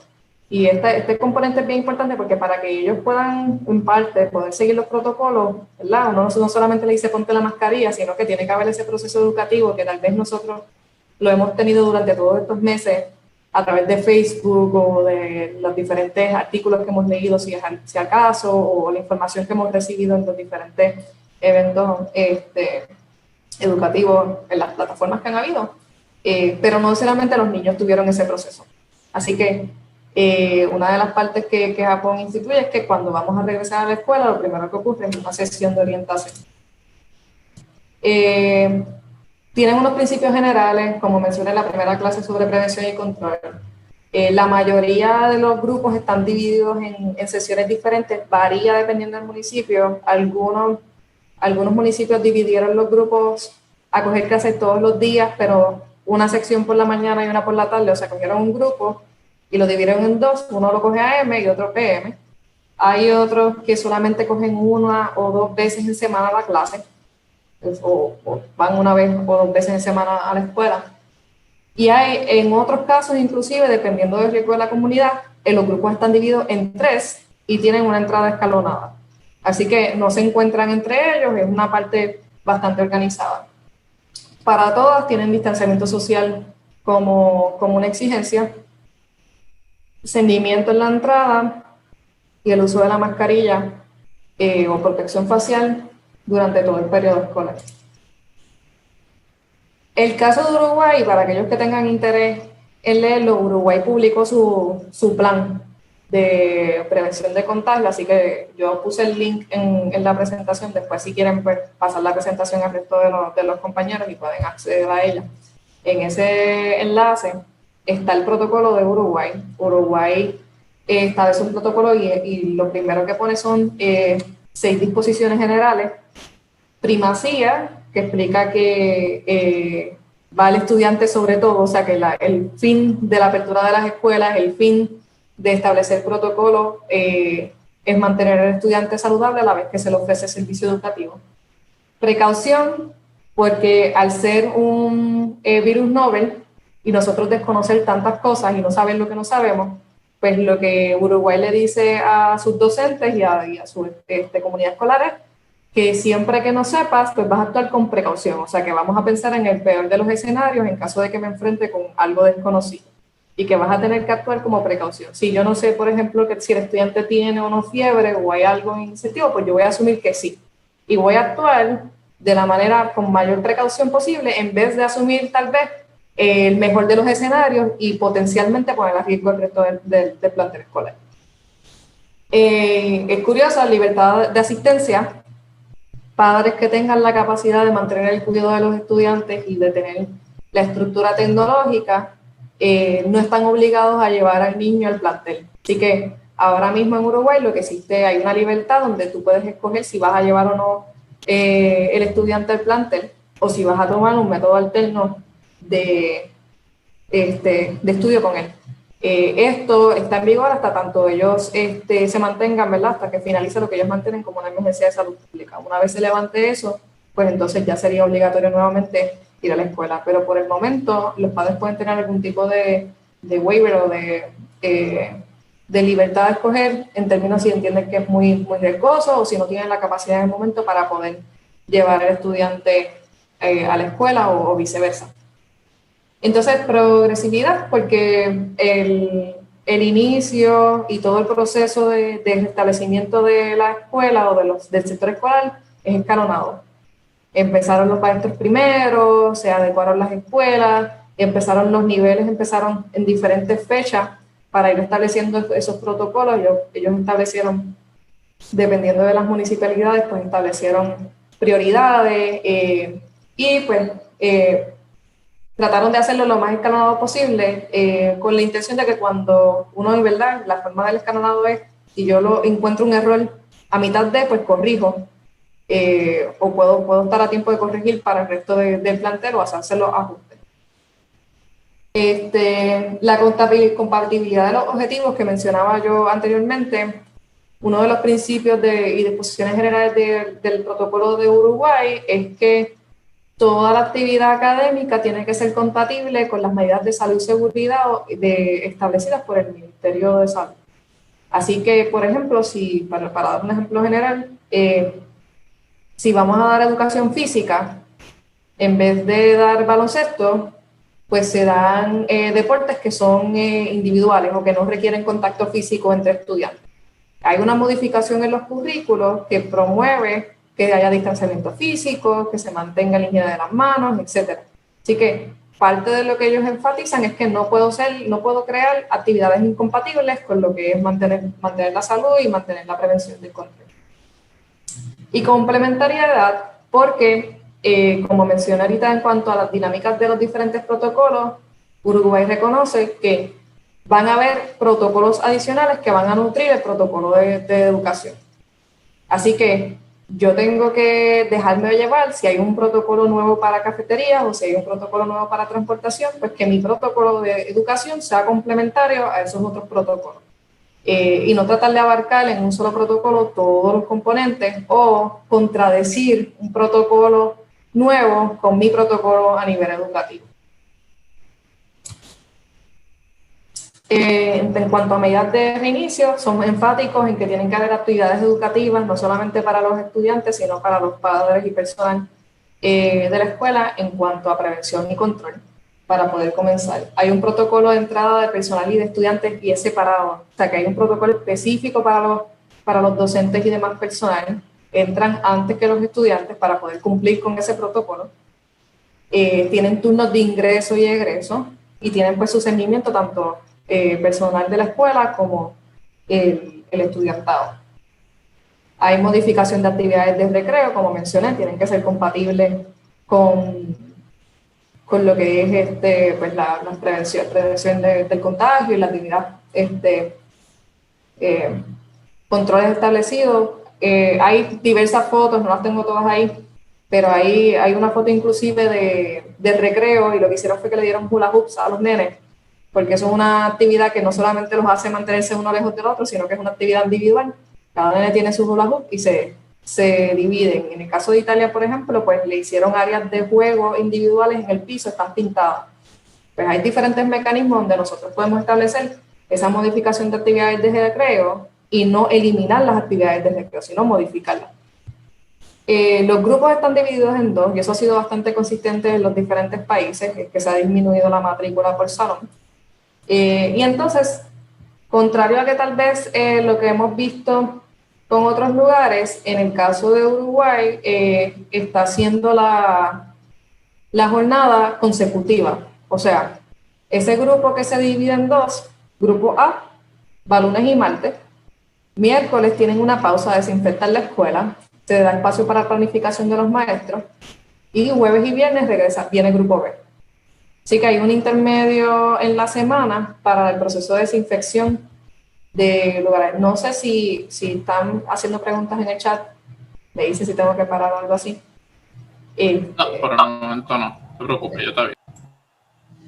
Y este componente es bien importante porque para que ellos puedan, en parte, poder seguir los protocolos, ¿verdad? Uno no solamente le dice ponte la mascarilla, sino que tiene que haber ese proceso educativo que tal vez nosotros lo hemos tenido durante todos estos meses a través de Facebook o de los diferentes artículos que hemos leído, si acaso, o la información que hemos recibido en los diferentes eventos educativos en las plataformas que han habido. Pero no solamente los niños tuvieron ese proceso. Así que una de las partes que Japón instituye es que cuando vamos a regresar a la escuela, lo primero que ocurre es una sesión de orientación. Tienen unos principios generales, como mencioné en la primera clase sobre prevención y control. La mayoría de los grupos están divididos en sesiones diferentes, varía dependiendo del municipio. Algunos municipios dividieron los grupos a coger clases todos los días, pero una sección por la mañana y una por la tarde, o sea, cogieron un grupo y lo dividieron en dos, uno lo coge AM y otro PM. Hay otros que solamente cogen una o dos veces en semana la clase, o van una vez o dos veces en semana a la escuela. Y hay en otros casos, inclusive, dependiendo del riesgo de la comunidad, los grupos están divididos en 3 y tienen una entrada escalonada. Así que no se encuentran entre ellos, es una parte bastante organizada. Para todas tienen distanciamiento social como una exigencia, ceñimiento en la entrada y el uso de la mascarilla o protección facial durante todo el periodo escolar. El caso de Uruguay, para aquellos que tengan interés en leerlo, Uruguay publicó su plan de prevención de contagio, así que yo puse el link en la presentación, después si quieren pues, pasar la presentación al resto de los compañeros y pueden acceder a ella. En ese enlace está el protocolo de Uruguay. Uruguay establece un protocolo y lo primero que pone son 6 disposiciones generales. Primacía, que explica que va el estudiante sobre todo, o sea que el fin de la apertura de las escuelas, el fin de establecer protocolo es mantener al estudiante saludable a la vez que se le ofrece servicio educativo. Precaución, porque al ser un virus novel y nosotros desconocer tantas cosas y no saber lo que no sabemos, pues lo que Uruguay le dice a sus docentes y a su comunidad escolar es que siempre que no sepas, pues vas a actuar con precaución, o sea que vamos a pensar en el peor de los escenarios en caso de que me enfrente con algo desconocido y que vas a tener que actuar como precaución. Si yo no sé, por ejemplo, que si el estudiante tiene o no fiebre o hay algo en ese tipo, pues yo voy a asumir que sí y voy a actuar de la manera con mayor precaución posible en vez de asumir tal vez el mejor de los escenarios y potencialmente poner a riesgo el resto del plantel escolar. Es curioso, la libertad de asistencia. Padres que tengan la capacidad de mantener el cuidado de los estudiantes y de tener la estructura tecnológica, no están obligados a llevar al niño al plantel. Así que ahora mismo en Uruguay lo que existe, hay una libertad donde tú puedes escoger si vas a llevar o no el estudiante al plantel o si vas a tomar un método alterno de estudio con él. Esto está en vigor hasta tanto ellos se mantengan, ¿verdad? Hasta que finalice lo que ellos mantienen como una emergencia de salud pública. Una vez se levante eso, pues entonces ya sería obligatorio nuevamente ir a la escuela. Pero por el momento, los padres pueden tener algún tipo de waiver o de libertad de escoger en términos si entienden que es muy, muy riesgoso o si no tienen la capacidad en el momento para poder llevar al estudiante a la escuela o viceversa. Entonces, progresividad, porque el inicio y todo el proceso de establecimiento de la escuela o del sector escolar es escalonado. Empezaron los maestros primero, se adecuaron las escuelas, empezaron los niveles, empezaron en diferentes fechas para ir estableciendo esos protocolos. Ellos establecieron, dependiendo de las municipalidades, pues establecieron prioridades y pues trataron de hacerlo lo más escalonado posible con la intención de que cuando uno, en verdad, la forma del escalonado es, si yo encuentro un error a mitad de, pues corrijo, o puedo estar a tiempo de corregir para el resto del plantel o hacerse los ajustes. La compatibilidad de los objetivos que mencionaba yo anteriormente, uno de los principios y disposiciones generales del protocolo de Uruguay es que toda la actividad académica tiene que ser compatible con las medidas de salud y seguridad establecidas por el Ministerio de Salud. Así que, por ejemplo, para dar un ejemplo general, si vamos a dar educación física, en vez de dar baloncesto, pues se dan deportes que son individuales o que no requieren contacto físico entre estudiantes. Hay una modificación en los currículos que promueve que haya distanciamiento físico, que se mantenga la higiene de las manos, etc. Así que parte de lo que ellos enfatizan es que no puedo crear actividades incompatibles con lo que es mantener la salud y mantener la prevención del contagio. Y complementariedad, porque como mencioné ahorita en cuanto a las dinámicas de los diferentes protocolos, Uruguay reconoce que van a haber protocolos adicionales que van a nutrir el protocolo de educación. Así que yo tengo que dejarme llevar si hay un protocolo nuevo para cafeterías o si hay un protocolo nuevo para transportación, pues que mi protocolo de educación sea complementario a esos otros protocolos. Y no tratar de abarcar en un solo protocolo todos los componentes o contradecir un protocolo nuevo con mi protocolo a nivel educativo. En cuanto a medidas de reinicio, somos enfáticos en que tienen que haber actividades educativas, no solamente para los estudiantes, sino para los padres y personal de la escuela en cuanto a prevención y control para poder comenzar. Hay un protocolo de entrada de personal y de estudiantes y es separado, o sea que hay un protocolo específico para los docentes y demás personal. Entran antes que los estudiantes para poder cumplir con ese protocolo. Tienen turnos de ingreso y egreso y tienen pues su seguimiento tanto personal de la escuela como el estudiantado. Hay modificación de actividades de recreo, como mencioné, tienen que ser compatibles con lo que es pues la prevención del contagio y la actividad, controles establecidos. Hay diversas fotos, no las tengo todas ahí, pero hay una foto inclusive de recreo y lo que hicieron fue que le dieron hula hoops a los nenes, porque eso es una actividad que no solamente los hace mantenerse uno lejos del otro, sino que es una actividad individual. Cada nene tiene su hula hoop y se dividen. En el caso de Italia, por ejemplo, pues le hicieron áreas de juego individuales en el piso, están pintadas. Pues hay diferentes mecanismos donde nosotros podemos establecer esa modificación de actividades de recreo y no eliminar las actividades de recreo, sino modificarlas. Los grupos están divididos en dos y eso ha sido bastante consistente en los diferentes países, es que se ha disminuido la matrícula por salón. Y entonces, contrario a que tal vez lo que hemos visto con otros lugares, en el caso de Uruguay, está haciendo la jornada consecutiva. O sea, ese grupo que se divide en dos, grupo A, va lunes y martes, miércoles tienen una pausa, desinfectan la escuela, se da espacio para planificación de los maestros, y jueves y viernes viene el grupo B. Así que hay un intermedio en la semana para el proceso de desinfección de lugares. No sé si están haciendo preguntas en el chat, me dice si tengo que parar o algo así. No, por el momento no, no te preocupes, yo te aviso.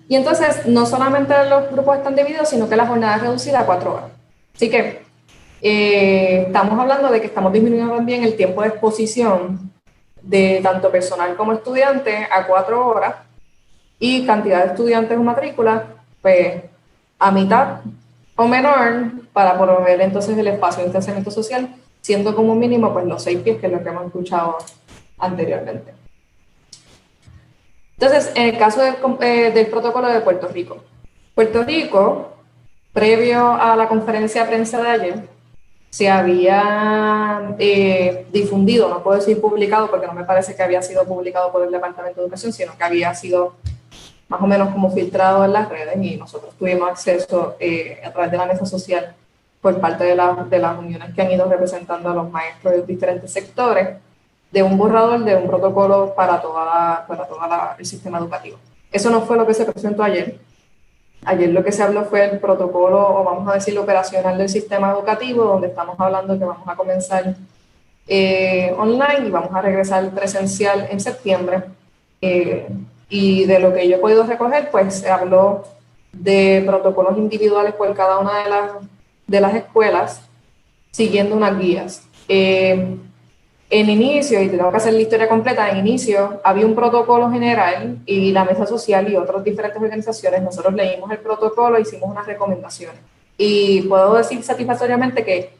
Y entonces, no solamente los grupos están divididos, sino que la jornada es reducida a 4 horas. Así que estamos hablando de que estamos disminuyendo también el tiempo de exposición de tanto personal como estudiante a 4 horas y cantidad de estudiantes o matrículas, pues a mitad o menor para promover entonces el espacio de distanciamiento social, siendo como mínimo pues los 6 pies, que es lo que hemos escuchado anteriormente. Entonces, en el caso del protocolo de Puerto Rico, previo a la conferencia de prensa de ayer, se había difundido, no puedo decir publicado porque no me parece que había sido publicado por el Departamento de Educación, sino que había sido más o menos como filtrado en las redes y nosotros tuvimos acceso a través de la mesa social por parte de las uniones que han ido representando a los maestros de diferentes sectores, de un borrador de un protocolo para todo el sistema educativo. Eso no fue lo que se presentó ayer. Ayer lo que se habló fue el protocolo, o vamos a decir, operacional del sistema educativo, donde estamos hablando que vamos a comenzar online y vamos a regresar presencial en septiembre. Y de lo que yo he podido recoger, pues se habló de protocolos individuales por cada una de las escuelas, siguiendo unas guías. En inicio, y tengo que hacer la historia completa, en inicio había un protocolo general y la mesa social y otras diferentes organizaciones, nosotros leímos el protocolo e hicimos unas recomendaciones. Y puedo decir satisfactoriamente que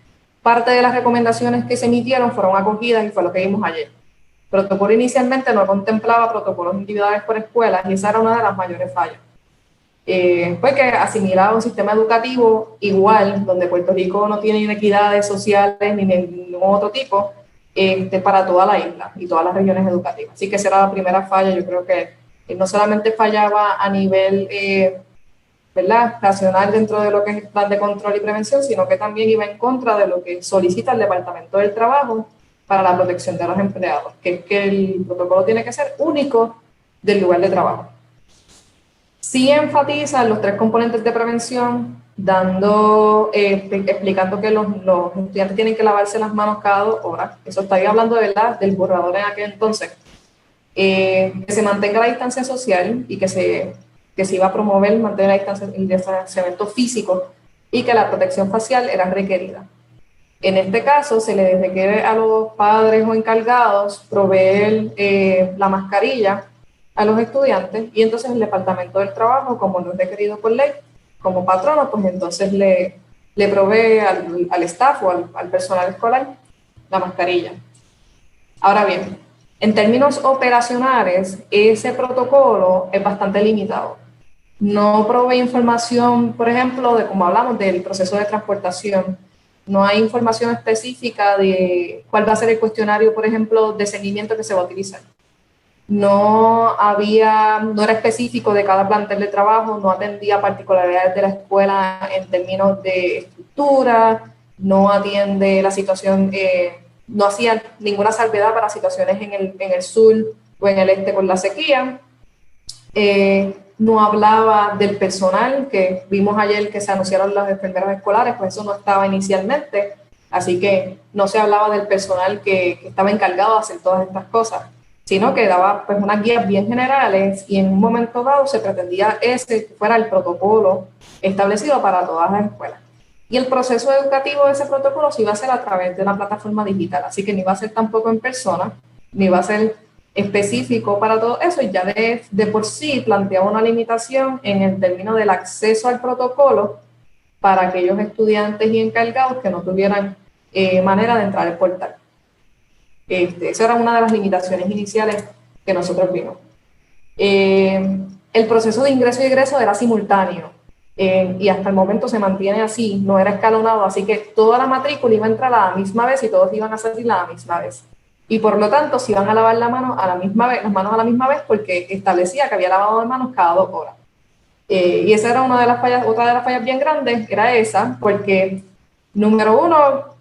parte de las recomendaciones que se emitieron fueron acogidas y fue lo que vimos ayer. El protocolo inicialmente no contemplaba protocolos individuales por escuelas y esa era una de las mayores fallas. Fue que asimilaba un sistema educativo igual, donde Puerto Rico no tiene inequidades sociales ni de ningún otro tipo, para toda la isla y todas las regiones educativas. Así que esa era la primera falla. Yo creo que no solamente fallaba a nivel ¿verdad?, nacional dentro de lo que es el plan de control y prevención, sino que también iba en contra de lo que solicita el Departamento del Trabajo para la protección de los empleados, que es que el protocolo tiene que ser único del lugar de trabajo. Sí enfatiza los 3 componentes de prevención explicando que los estudiantes tienen que lavarse las manos cada 2 horas. Eso estaría hablando de verdad del borrador en aquel entonces. Que se mantenga la distancia social y que se iba a promover mantener la distancia, el distanciamiento físico y que la protección facial era requerida. En este caso, se les requiere a los padres o encargados proveer la mascarilla a los estudiantes y entonces el Departamento del Trabajo, como no es requerido por ley, como patrono, pues entonces le provee al staff o al personal escolar la mascarilla. Ahora bien, en términos operacionales, ese protocolo es bastante limitado. No provee información, por ejemplo, de como hablamos del proceso de transportación. No hay información específica de cuál va a ser el cuestionario, por ejemplo, de seguimiento que se va a utilizar. No era específico de cada plantel de trabajo, no atendía particularidades de la escuela en términos de estructura, no atiende la situación, no hacía ninguna salvedad para situaciones en el sur o en el este con la sequía. No hablaba del personal, que vimos ayer que se anunciaron las enfermeras escolares, pues eso no estaba inicialmente, así que no se hablaba del personal que estaba encargado de hacer todas estas cosas, sino que daba pues unas guías bien generales y en un momento dado se pretendía ese fuera el protocolo establecido para todas las escuelas. Y el proceso educativo de ese protocolo se iba a hacer a través de una plataforma digital, así que ni iba a ser tampoco en persona, ni iba a ser específico para todo eso, y ya de por sí planteaba una limitación en el término del acceso al protocolo para aquellos estudiantes y encargados que no tuvieran manera de entrar al portal. Esa era una de las limitaciones iniciales que nosotros vimos. El proceso de ingreso y egreso era simultáneo y hasta el momento se mantiene así, no era escalonado, así que toda la matrícula iba a entrar a la misma vez y todos iban a salir a la misma vez. Y por lo tanto se iban a lavar las manos a la misma vez porque establecía que había lavado de manos cada 2 horas. Y esa era una de las fallas, otra de las fallas bien grandes, era esa, porque número 1,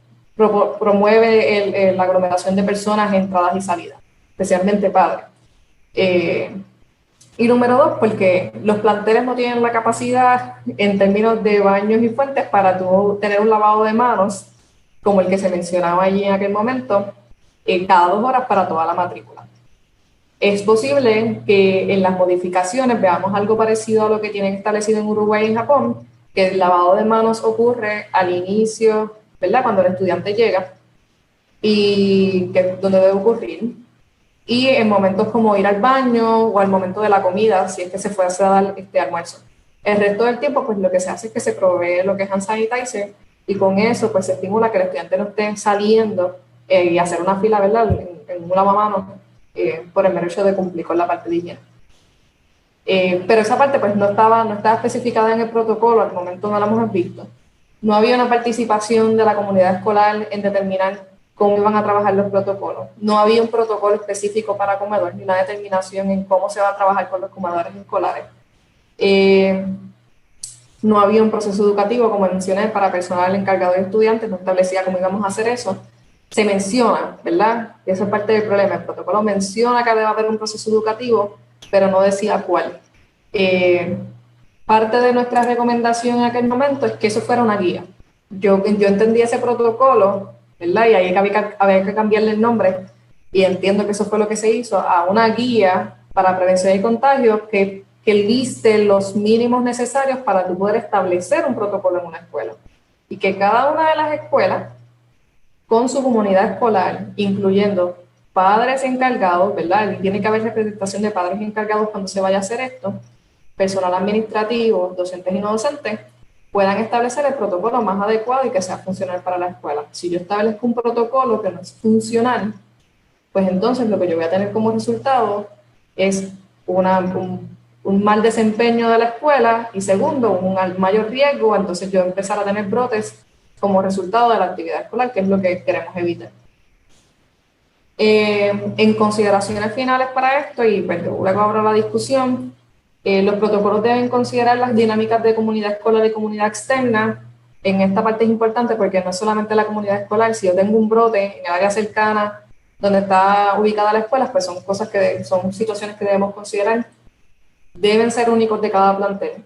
promueve la aglomeración de personas en entradas y salidas, especialmente padres. Y número 2, porque los planteles no tienen la capacidad en términos de baños y fuentes para tú tener un lavado de manos como el que se mencionaba allí en aquel momento, cada 2 horas para toda la matrícula. Es posible que en las modificaciones veamos algo parecido a lo que tienen establecido en Uruguay y en Japón, que el lavado de manos ocurre al inicio, ¿verdad? Cuando el estudiante llega, y que es donde debe ocurrir, y en momentos como ir al baño o al momento de la comida, si es que se fue a dar almuerzo. El resto del tiempo, pues lo que se hace es que se provee lo que es hand sanitizer, y con eso pues se estimula que el estudiante no esté saliendo y hacer una fila, ¿verdad?, en un lavamanos por el mero hecho de cumplir con la parte de higiene. Pero esa parte pues no estaba especificada en el protocolo, al momento no la hemos visto. No había una participación de la comunidad escolar en determinar cómo iban a trabajar los protocolos. No había un protocolo específico para comedores, ni una determinación en cómo se va a trabajar con los comedores escolares. No había un proceso educativo, como mencioné, para personal encargado de estudiantes, no establecía cómo íbamos a hacer eso. Se menciona, ¿verdad? Y eso es parte del problema. El protocolo menciona que debe haber un proceso educativo, pero no decía cuál. Parte de nuestra recomendación en aquel momento es que eso fuera una guía. Yo entendí ese protocolo, ¿verdad? Y ahí había que cambiarle el nombre, y entiendo que eso fue lo que se hizo, a una guía para prevención y contagio que liste los mínimos necesarios para tú poder establecer un protocolo en una escuela. Y que cada una de las escuelas, con su comunidad escolar, incluyendo padres encargados, ¿verdad? Y tiene que haber representación de padres encargados cuando se vaya a hacer esto, personal administrativo, docentes y no docentes, puedan establecer el protocolo más adecuado y que sea funcional para la escuela. Si yo establezco un protocolo que no es funcional, pues entonces lo que yo voy a tener como resultado es un mal desempeño de la escuela, y segundo, un mayor riesgo, entonces yo empezar a tener brotes como resultado de la actividad escolar, que es lo que queremos evitar. En consideraciones finales para esto, y pues luego abro la discusión, los protocolos deben considerar las dinámicas de comunidad escolar y comunidad externa. En esta parte es importante porque no es solamente la comunidad escolar. Si yo tengo un brote en el área cercana donde está ubicada la escuela, pues son situaciones que debemos considerar. Deben ser únicos de cada plantel.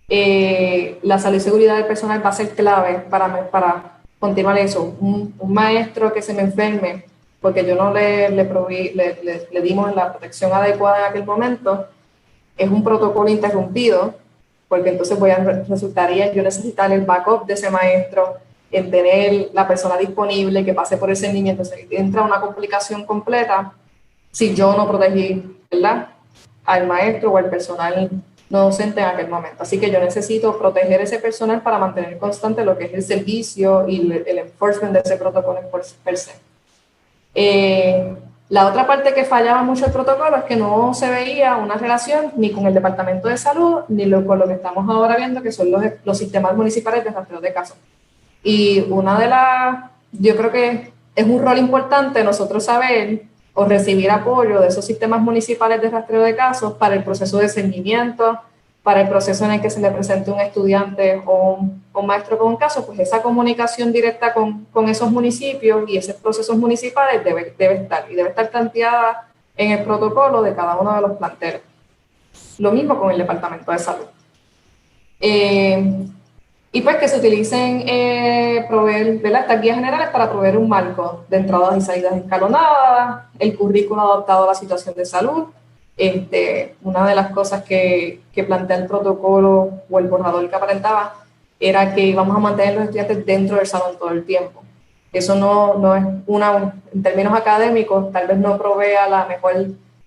La salud y seguridad del personal va a ser clave para continuar eso. Un maestro que se me enferme porque yo no le dimos la protección adecuada en aquel momento, es un protocolo interrumpido, porque entonces resultaría en yo necesitar el backup de ese maestro, en tener la persona disponible que pase por el cernimiento. Entonces entra una complicación completa si yo no protegí, ¿verdad?, al maestro o al personal no docente en aquel momento. Así que yo necesito proteger ese personal para mantener constante lo que es el servicio y el enforcement de ese protocolo per se. La otra parte que fallaba mucho el protocolo es que no se veía una relación ni con el Departamento de Salud, ni con lo que estamos ahora viendo, que son los sistemas municipales de rastreo de casos. Y yo creo que es un rol importante nosotros saber o recibir apoyo de esos sistemas municipales de rastreo de casos para el proceso de seguimiento, para el proceso en el que se le presente un estudiante o un maestro con un caso, pues esa comunicación directa con esos municipios y esos procesos municipales debe estar planteada en el protocolo de cada uno de los planteles. Lo mismo con el Departamento de Salud. Y pues que se utilicen proveer, ¿verdad?, estas guías generales para proveer un marco de entradas y salidas escalonadas, el currículo adaptado a la situación de salud. Una de las cosas que plantea el protocolo o el borrador que aparentaba era que íbamos a mantener a los estudiantes dentro del salón todo el tiempo. Eso no es en términos académicos, tal vez no provea la mejor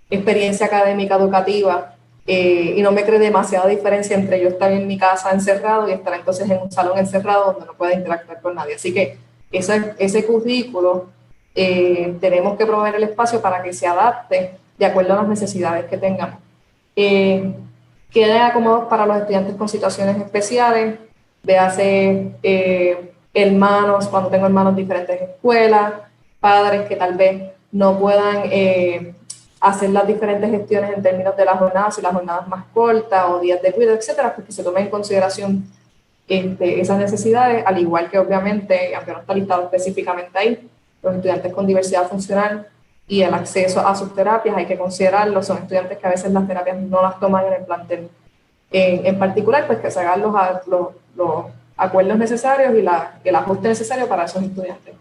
experiencia académica educativa y no me cree demasiada diferencia entre yo estar en mi casa encerrado y estar entonces en un salón encerrado donde no pueda interactuar con nadie. Así que ese currículo tenemos que proveer el espacio para que se adapte de acuerdo a las necesidades que tengamos. Queden acomodados para los estudiantes con situaciones especiales, véase hermanos, cuando tengo hermanos de diferentes escuelas, padres que tal vez no puedan hacer las diferentes gestiones en términos de las jornadas, si las jornadas más cortas o días de cuidado, etcétera, porque se tomen en consideración esas necesidades, al igual que obviamente, aunque no está listado específicamente ahí, los estudiantes con diversidad funcional y el acceso a sus terapias hay que considerarlo. Son estudiantes que a veces las terapias no las toman en el plantel. En particular, pues que se hagan los acuerdos necesarios y el ajuste necesario para esos estudiantes.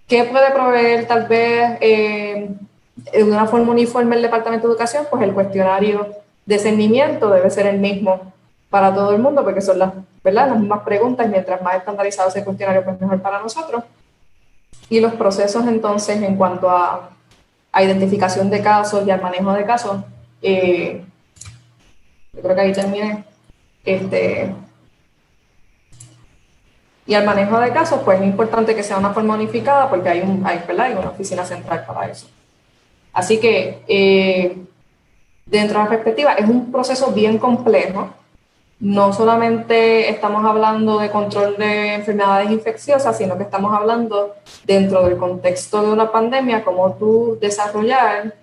¿Qué puede proveer tal vez de una forma uniforme el Departamento de Educación? Pues el cuestionario de cernimiento debe ser el mismo para todo el mundo, porque son las mismas preguntas, y mientras más estandarizado ese cuestionario, pues mejor para nosotros. Y los procesos entonces en cuanto a identificación de casos y al manejo de casos, yo creo que ahí terminé. Y al manejo de casos, pues es importante que sea una forma unificada porque hay una oficina central para eso. Así que dentro de la perspectiva es un proceso bien complejo. No solamente estamos hablando de control de enfermedades infecciosas, sino que estamos hablando dentro del contexto de una pandemia, cómo tú desarrollar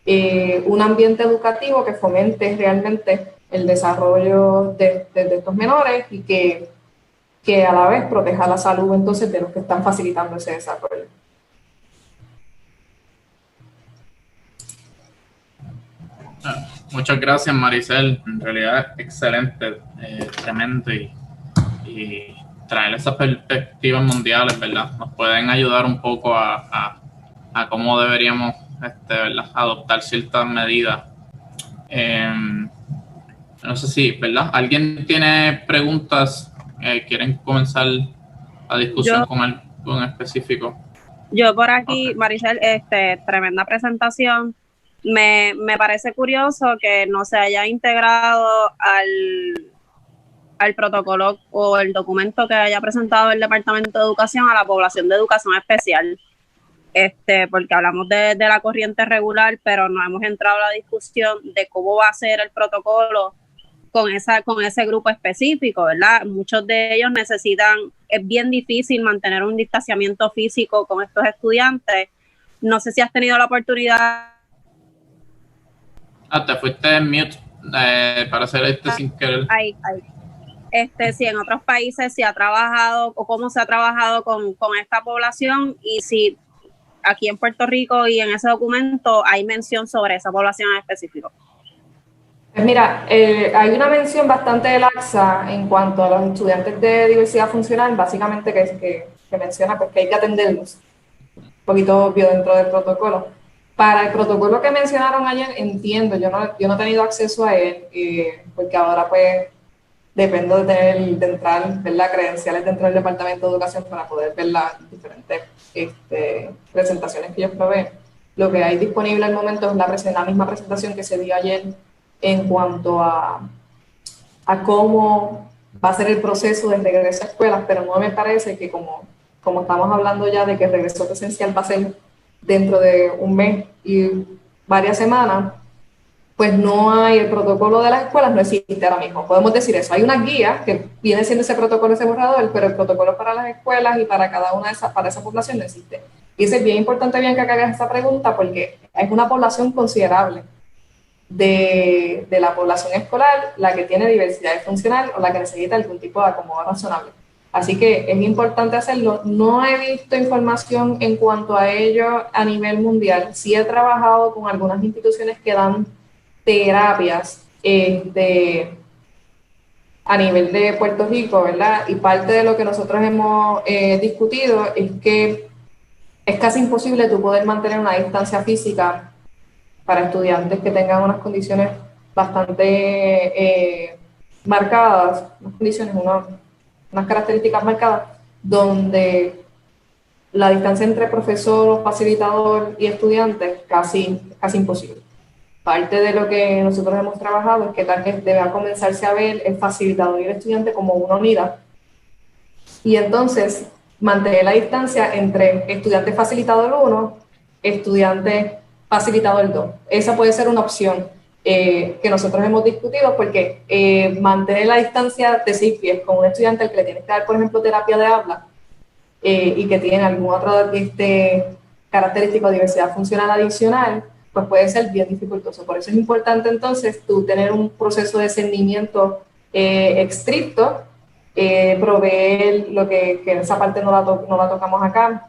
un ambiente educativo que fomente realmente el desarrollo de estos menores y que a la vez proteja la salud entonces de los que están facilitando ese desarrollo. Muchas gracias, Maricel. En realidad, excelente, tremendo, y traer esas perspectivas mundiales, ¿verdad? Nos pueden ayudar un poco a cómo deberíamos ¿verdad?, adoptar ciertas medidas. No sé si, ¿verdad?, ¿alguien tiene preguntas? ¿Quieren comenzar la discusión con algo en específico? Yo por aquí, Okay. Maricel, tremenda presentación. Me parece curioso que no se haya integrado al protocolo o el documento que haya presentado el Departamento de Educación a la población de educación especial. Porque hablamos de la corriente regular, pero no hemos entrado a la discusión de cómo va a ser el protocolo con ese grupo específico, ¿verdad? Muchos de ellos es bien difícil mantener un distanciamiento físico con estos estudiantes. No sé si has tenido la oportunidad. Te fuiste en mute para hacer sin querer. Ahí. Si en otros países se ha trabajado o cómo se ha trabajado con esta población, y si aquí en Puerto Rico y en ese documento hay mención sobre esa población en específico. Pues mira, hay una mención bastante laxa en cuanto a los estudiantes de diversidad funcional, básicamente que menciona pues, que hay que atenderlos. Un poquito obvio dentro del protocolo. Para el protocolo que mencionaron ayer, entiendo, yo no he tenido acceso a él, porque ahora pues dependo de entrar, ver las credenciales dentro del Departamento de Educación para poder ver las diferentes presentaciones que ellos proveen. Lo que hay disponible al momento es la misma presentación que se dio ayer en cuanto a cómo va a ser el proceso de regreso a escuelas, pero no me parece que como estamos hablando ya de que el regreso presencial va a ser dentro de un mes y varias semanas, pues no hay el protocolo de las escuelas, no existe ahora mismo. Podemos decir eso. Hay una guía que viene siendo ese protocolo, ese borrador, pero el protocolo para las escuelas y para cada una de esas, para esa población no existe. Y es bien importante, bien, que hagas esta pregunta porque es una población considerable de la población escolar, la que tiene diversidad funcional o la que necesita algún tipo de acomodo razonable. Así que es importante hacerlo. No he visto información en cuanto a ello a nivel mundial. Sí he trabajado con algunas instituciones que dan terapias a nivel de Puerto Rico, ¿verdad? Y parte de lo que nosotros hemos discutido es que es casi imposible tú poder mantener una distancia física para estudiantes que tengan unas condiciones bastante marcadas, unas características marcadas, donde la distancia entre profesor, facilitador y estudiante es casi imposible. Parte de lo que nosotros hemos trabajado es que tal vez debe comenzarse a ver el facilitador y el estudiante como una unidad, y entonces mantener la distancia entre estudiante facilitador 1, estudiante facilitador 2. Esa puede ser una opción que nosotros hemos discutido, porque mantener la distancia de 6 pies con un estudiante al que le tienes que dar, por ejemplo, terapia de habla y que tiene algún otro característico de diversidad funcional adicional, pues puede ser bien dificultoso. Por eso es importante entonces tú tener un proceso de discernimiento estricto, proveer lo que en esa parte no la tocamos acá,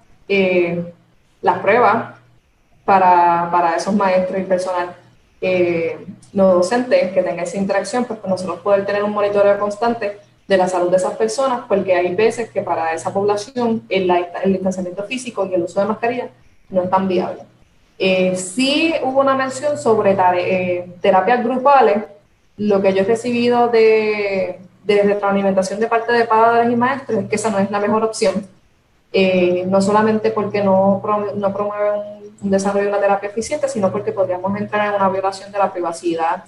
las pruebas para esos maestros y personal no docentes que tengan esa interacción, pues nosotros poder tener un monitoreo constante de la salud de esas personas, porque hay veces que para esa población el distanciamiento físico y el uso de mascarilla no es tan viable. Sí hubo una mención sobre terapias grupales. Lo que yo he recibido de retroalimentación de parte de padres y maestros es que esa no es la mejor opción, no solamente porque no promueve un desarrollo de una terapia eficiente, sino porque podríamos entrar en una violación de la privacidad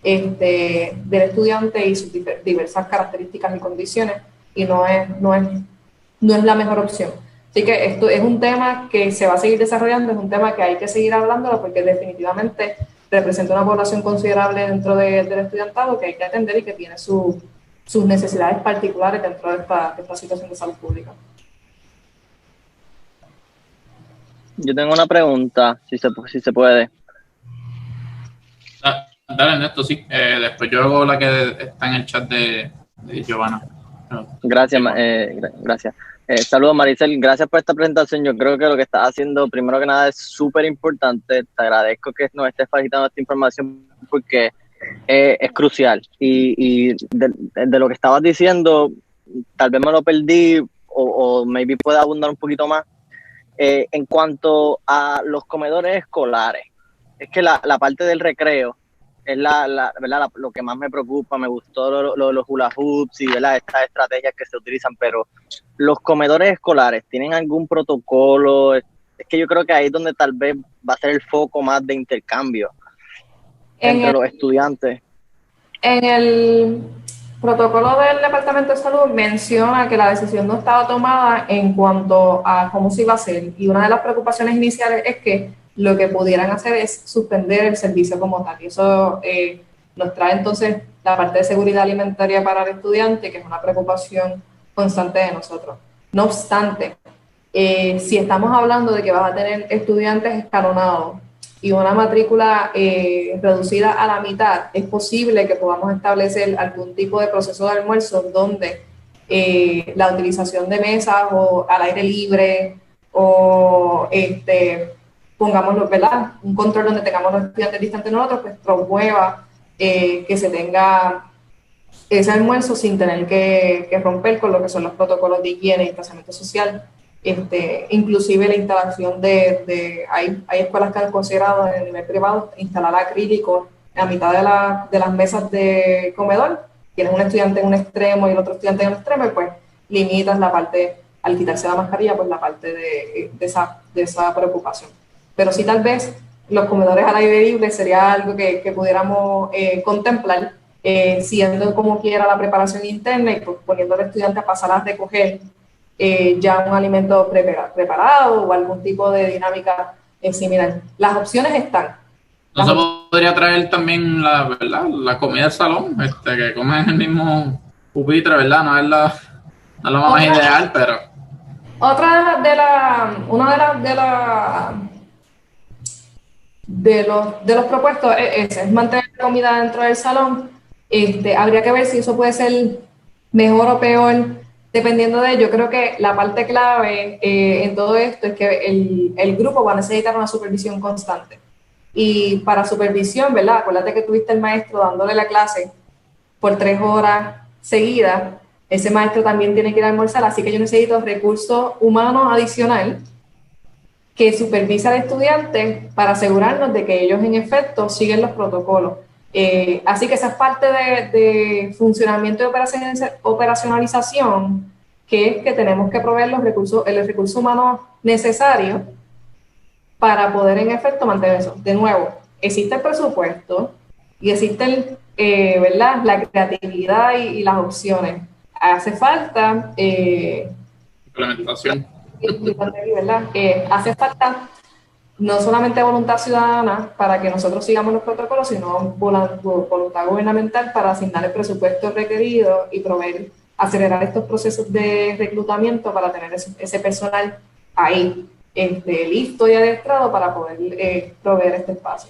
del estudiante y sus diversas características y condiciones, y no es la mejor opción. Así que esto es un tema que se va a seguir desarrollando, es un tema que hay que seguir hablándolo, porque definitivamente representa una población considerable dentro del estudiantado que hay que atender y que tiene sus necesidades particulares dentro de esta situación de salud pública. Yo tengo una pregunta, si se puede. Dale, Ernesto, sí. Después yo hago la que está en el chat de Giovanna. Gracias, gracias. Saludos, Maricel, gracias por esta presentación. Yo creo que lo que estás haciendo, primero que nada, es súper importante. Te agradezco que nos estés facilitando esta información porque es crucial. Y de lo que estabas diciendo, tal vez me lo perdí o maybe pueda abundar un poquito más. En cuanto a los comedores escolares, es que la parte del recreo es ¿verdad? lo que más me preocupa. Me gustó los hula hoops y, ¿verdad?, estas estrategias que se utilizan, pero los comedores escolares, ¿tienen algún protocolo? Es que yo creo que ahí es donde tal vez va a ser el foco más de intercambio entre los estudiantes. En el protocolo del Departamento de Salud menciona que la decisión no estaba tomada en cuanto a cómo se iba a hacer, y una de las preocupaciones iniciales es que lo que pudieran hacer es suspender el servicio como tal, y eso nos trae entonces la parte de seguridad alimentaria para el estudiante, que es una preocupación constante de nosotros. No obstante, si estamos hablando de que vas a tener estudiantes escalonados y una matrícula reducida a la mitad, es posible que podamos establecer algún tipo de proceso de almuerzo donde la utilización de mesas o al aire libre o pongámoslo, ¿verdad?, un control donde tengamos los estudiantes distantes de nosotros, pues promueva que se tenga ese almuerzo sin tener que romper con lo que son los protocolos de higiene y distanciamiento social. Inclusive la instalación hay escuelas que han considerado en el nivel privado instalar acrílicos a mitad de las mesas de comedor. Tienes un estudiante en un extremo y el otro estudiante en el extremo, y pues limitas la parte, al quitarse la mascarilla, pues la parte de esa preocupación. Pero sí, tal vez los comedores al aire libre sería algo que pudiéramos contemplar, siendo como quiera la preparación interna y pues, poniendo al estudiante a pasar a recoger ya un alimento preparado o algún tipo de dinámica similar. Las opciones están. No se podría traer también la comida del salón, que comen en el mismo pupitre, ¿verdad? No es lo más ideal, pero... Una de los propuestos es mantener la comida dentro del salón. Habría que ver si eso puede ser mejor o peor, dependiendo de ello. Creo que la parte clave en todo esto es que el grupo va a necesitar una supervisión constante. Y para supervisión, ¿verdad? Acuérdate que tuviste el maestro dándole la clase por 3 horas seguidas. Ese maestro también tiene que ir a almorzar, así que yo necesito recursos humanos adicional que supervisa al estudiante para asegurarnos de que ellos en efecto siguen los protocolos. Así que esa es parte de funcionamiento y operacionalización, que es que tenemos que proveer el recurso humano necesario para poder en efecto mantener eso. De nuevo, existe el presupuesto y existe ¿verdad? La creatividad y las opciones. Hace falta implementación. ¿verdad? Hace falta no solamente voluntad ciudadana para que nosotros sigamos los protocolos, sino voluntad gubernamental para asignar el presupuesto requerido y acelerar estos procesos de reclutamiento para tener ese personal ahí, listo y adestrado para poder proveer este espacio.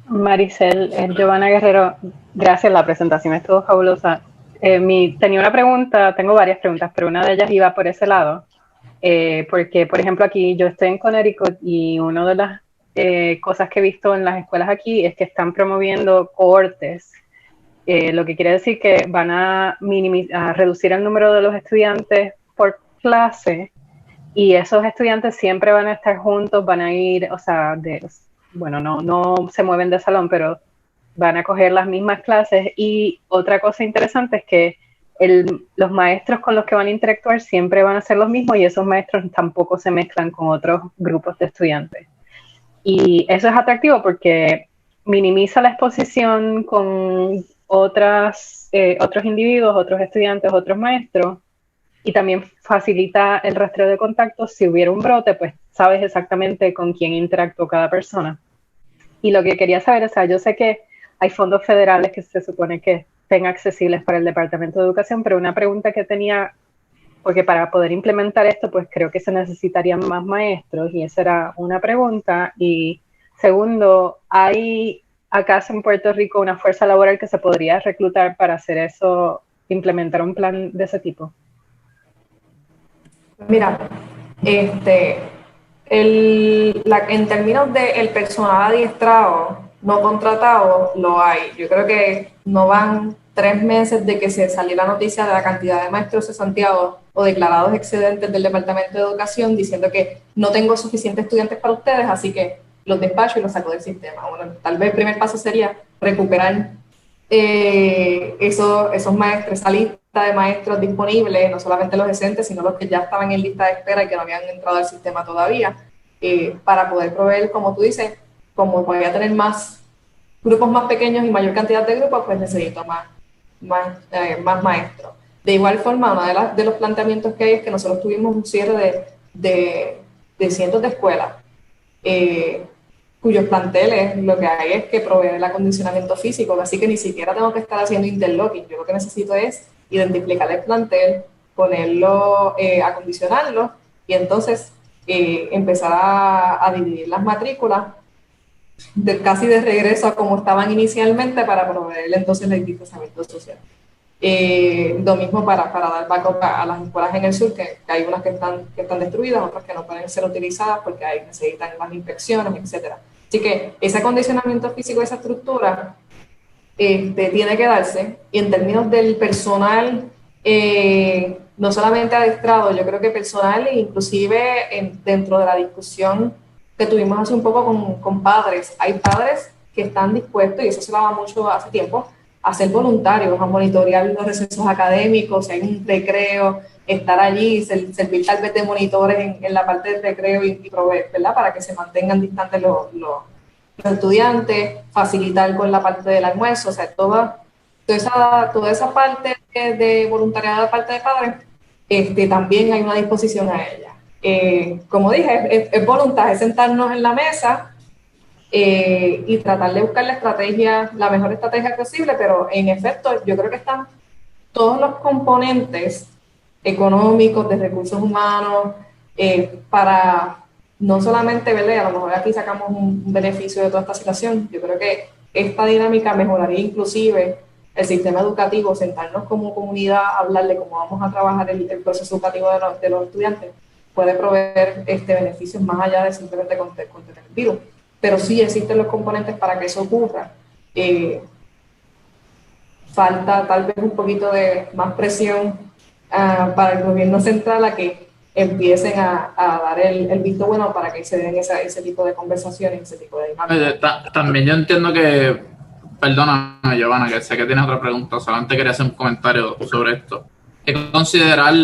Maricel, Giovanna Guerrero, gracias, la presentación estuvo fabulosa. Tenía una pregunta, tengo varias preguntas, pero una de ellas iba por ese lado, porque, por ejemplo, aquí yo estoy en Connecticut y una de las cosas que he visto en las escuelas aquí es que están promoviendo cohortes, lo que quiere decir que van a reducir el número de los estudiantes por clase, y esos estudiantes siempre van a estar juntos, van a ir, o sea, no se mueven de salón, pero van a coger las mismas clases. Y otra cosa interesante es que los maestros con los que van a interactuar siempre van a ser los mismos, y esos maestros tampoco se mezclan con otros grupos de estudiantes. Y eso es atractivo porque minimiza la exposición con otros individuos, otros estudiantes, otros maestros, y también facilita el rastreo de contactos. Si hubiera un brote, pues sabes exactamente con quién interactuó cada persona. Y lo que quería saber, o sea, yo sé que hay fondos federales que se supone que estén accesibles para el Departamento de Educación, pero una pregunta que tenía, porque para poder implementar esto, pues creo que se necesitarían más maestros, y esa era una pregunta. Y segundo, ¿hay acaso en Puerto Rico una fuerza laboral que se podría reclutar para hacer eso, implementar un plan de ese tipo? Mira, en términos del personal adiestrado, no contratado, lo hay. Yo creo que no van 3 meses de que se salió la noticia de la cantidad de maestros cesanteados o declarados excedentes del Departamento de Educación diciendo que no tengo suficientes estudiantes para ustedes, así que los despacho y los saco del sistema. Bueno, tal vez el primer paso sería recuperar esos maestros, esa lista de maestros disponibles, no solamente los excedentes, sino los que ya estaban en lista de espera y que no habían entrado al sistema todavía, para poder proveer, como tú dices, como voy a tener más grupos más pequeños y mayor cantidad de grupos, pues necesito más maestros. De igual forma, uno de los planteamientos que hay es que nosotros tuvimos un cierre de cientos de escuelas, cuyos planteles lo que hay es que proveer el acondicionamiento físico, así que ni siquiera tengo que estar haciendo interlocking. Yo lo que necesito es identificar el plantel, ponerlo, acondicionarlo, y entonces empezar a dividir las matrículas casi de regreso a como estaban inicialmente para proveerle entonces el distanciamiento social. Lo mismo para dar backup a las escuelas en el sur, que hay unas que están destruidas, otras que no pueden ser utilizadas porque necesitan más inspecciones, etc. Así que ese acondicionamiento físico, esa estructura, tiene que darse. Y en términos del personal, no solamente adestrado, yo creo que personal, inclusive dentro de la discusión que tuvimos hace un poco con padres, hay padres que están dispuestos, y eso se daba mucho hace tiempo, a ser voluntarios, a monitorear los recesos académicos, si hay un recreo, estar allí, servir tal vez de monitores en la parte del recreo y proveer, ¿verdad? Para que se mantengan distantes los estudiantes, facilitar con la parte del almuerzo, o sea, toda esa parte de voluntariado de parte de padres, también hay una disposición a ella. Como dije, es voluntad, es sentarnos en la mesa y tratar de buscar la mejor estrategia posible, pero en efecto yo creo que están todos los componentes económicos, de recursos humanos, para no solamente, ¿verdad? A lo mejor aquí sacamos un beneficio de toda esta situación. Yo creo que esta dinámica mejoraría inclusive el sistema educativo, sentarnos como comunidad, hablar de cómo vamos a trabajar el proceso educativo de los estudiantes, puede proveer beneficios más allá de simplemente contener el virus. Pero sí existen los componentes para que eso ocurra. Falta tal vez un poquito de más presión para el gobierno central a que empiecen a dar el visto bueno para que se den ese tipo de conversaciones, ese tipo de dinámicas. También yo entiendo que, perdóname Giovanna, que sé que tienes otra pregunta, solamente quería hacer un comentario sobre esto. Hay que considerar,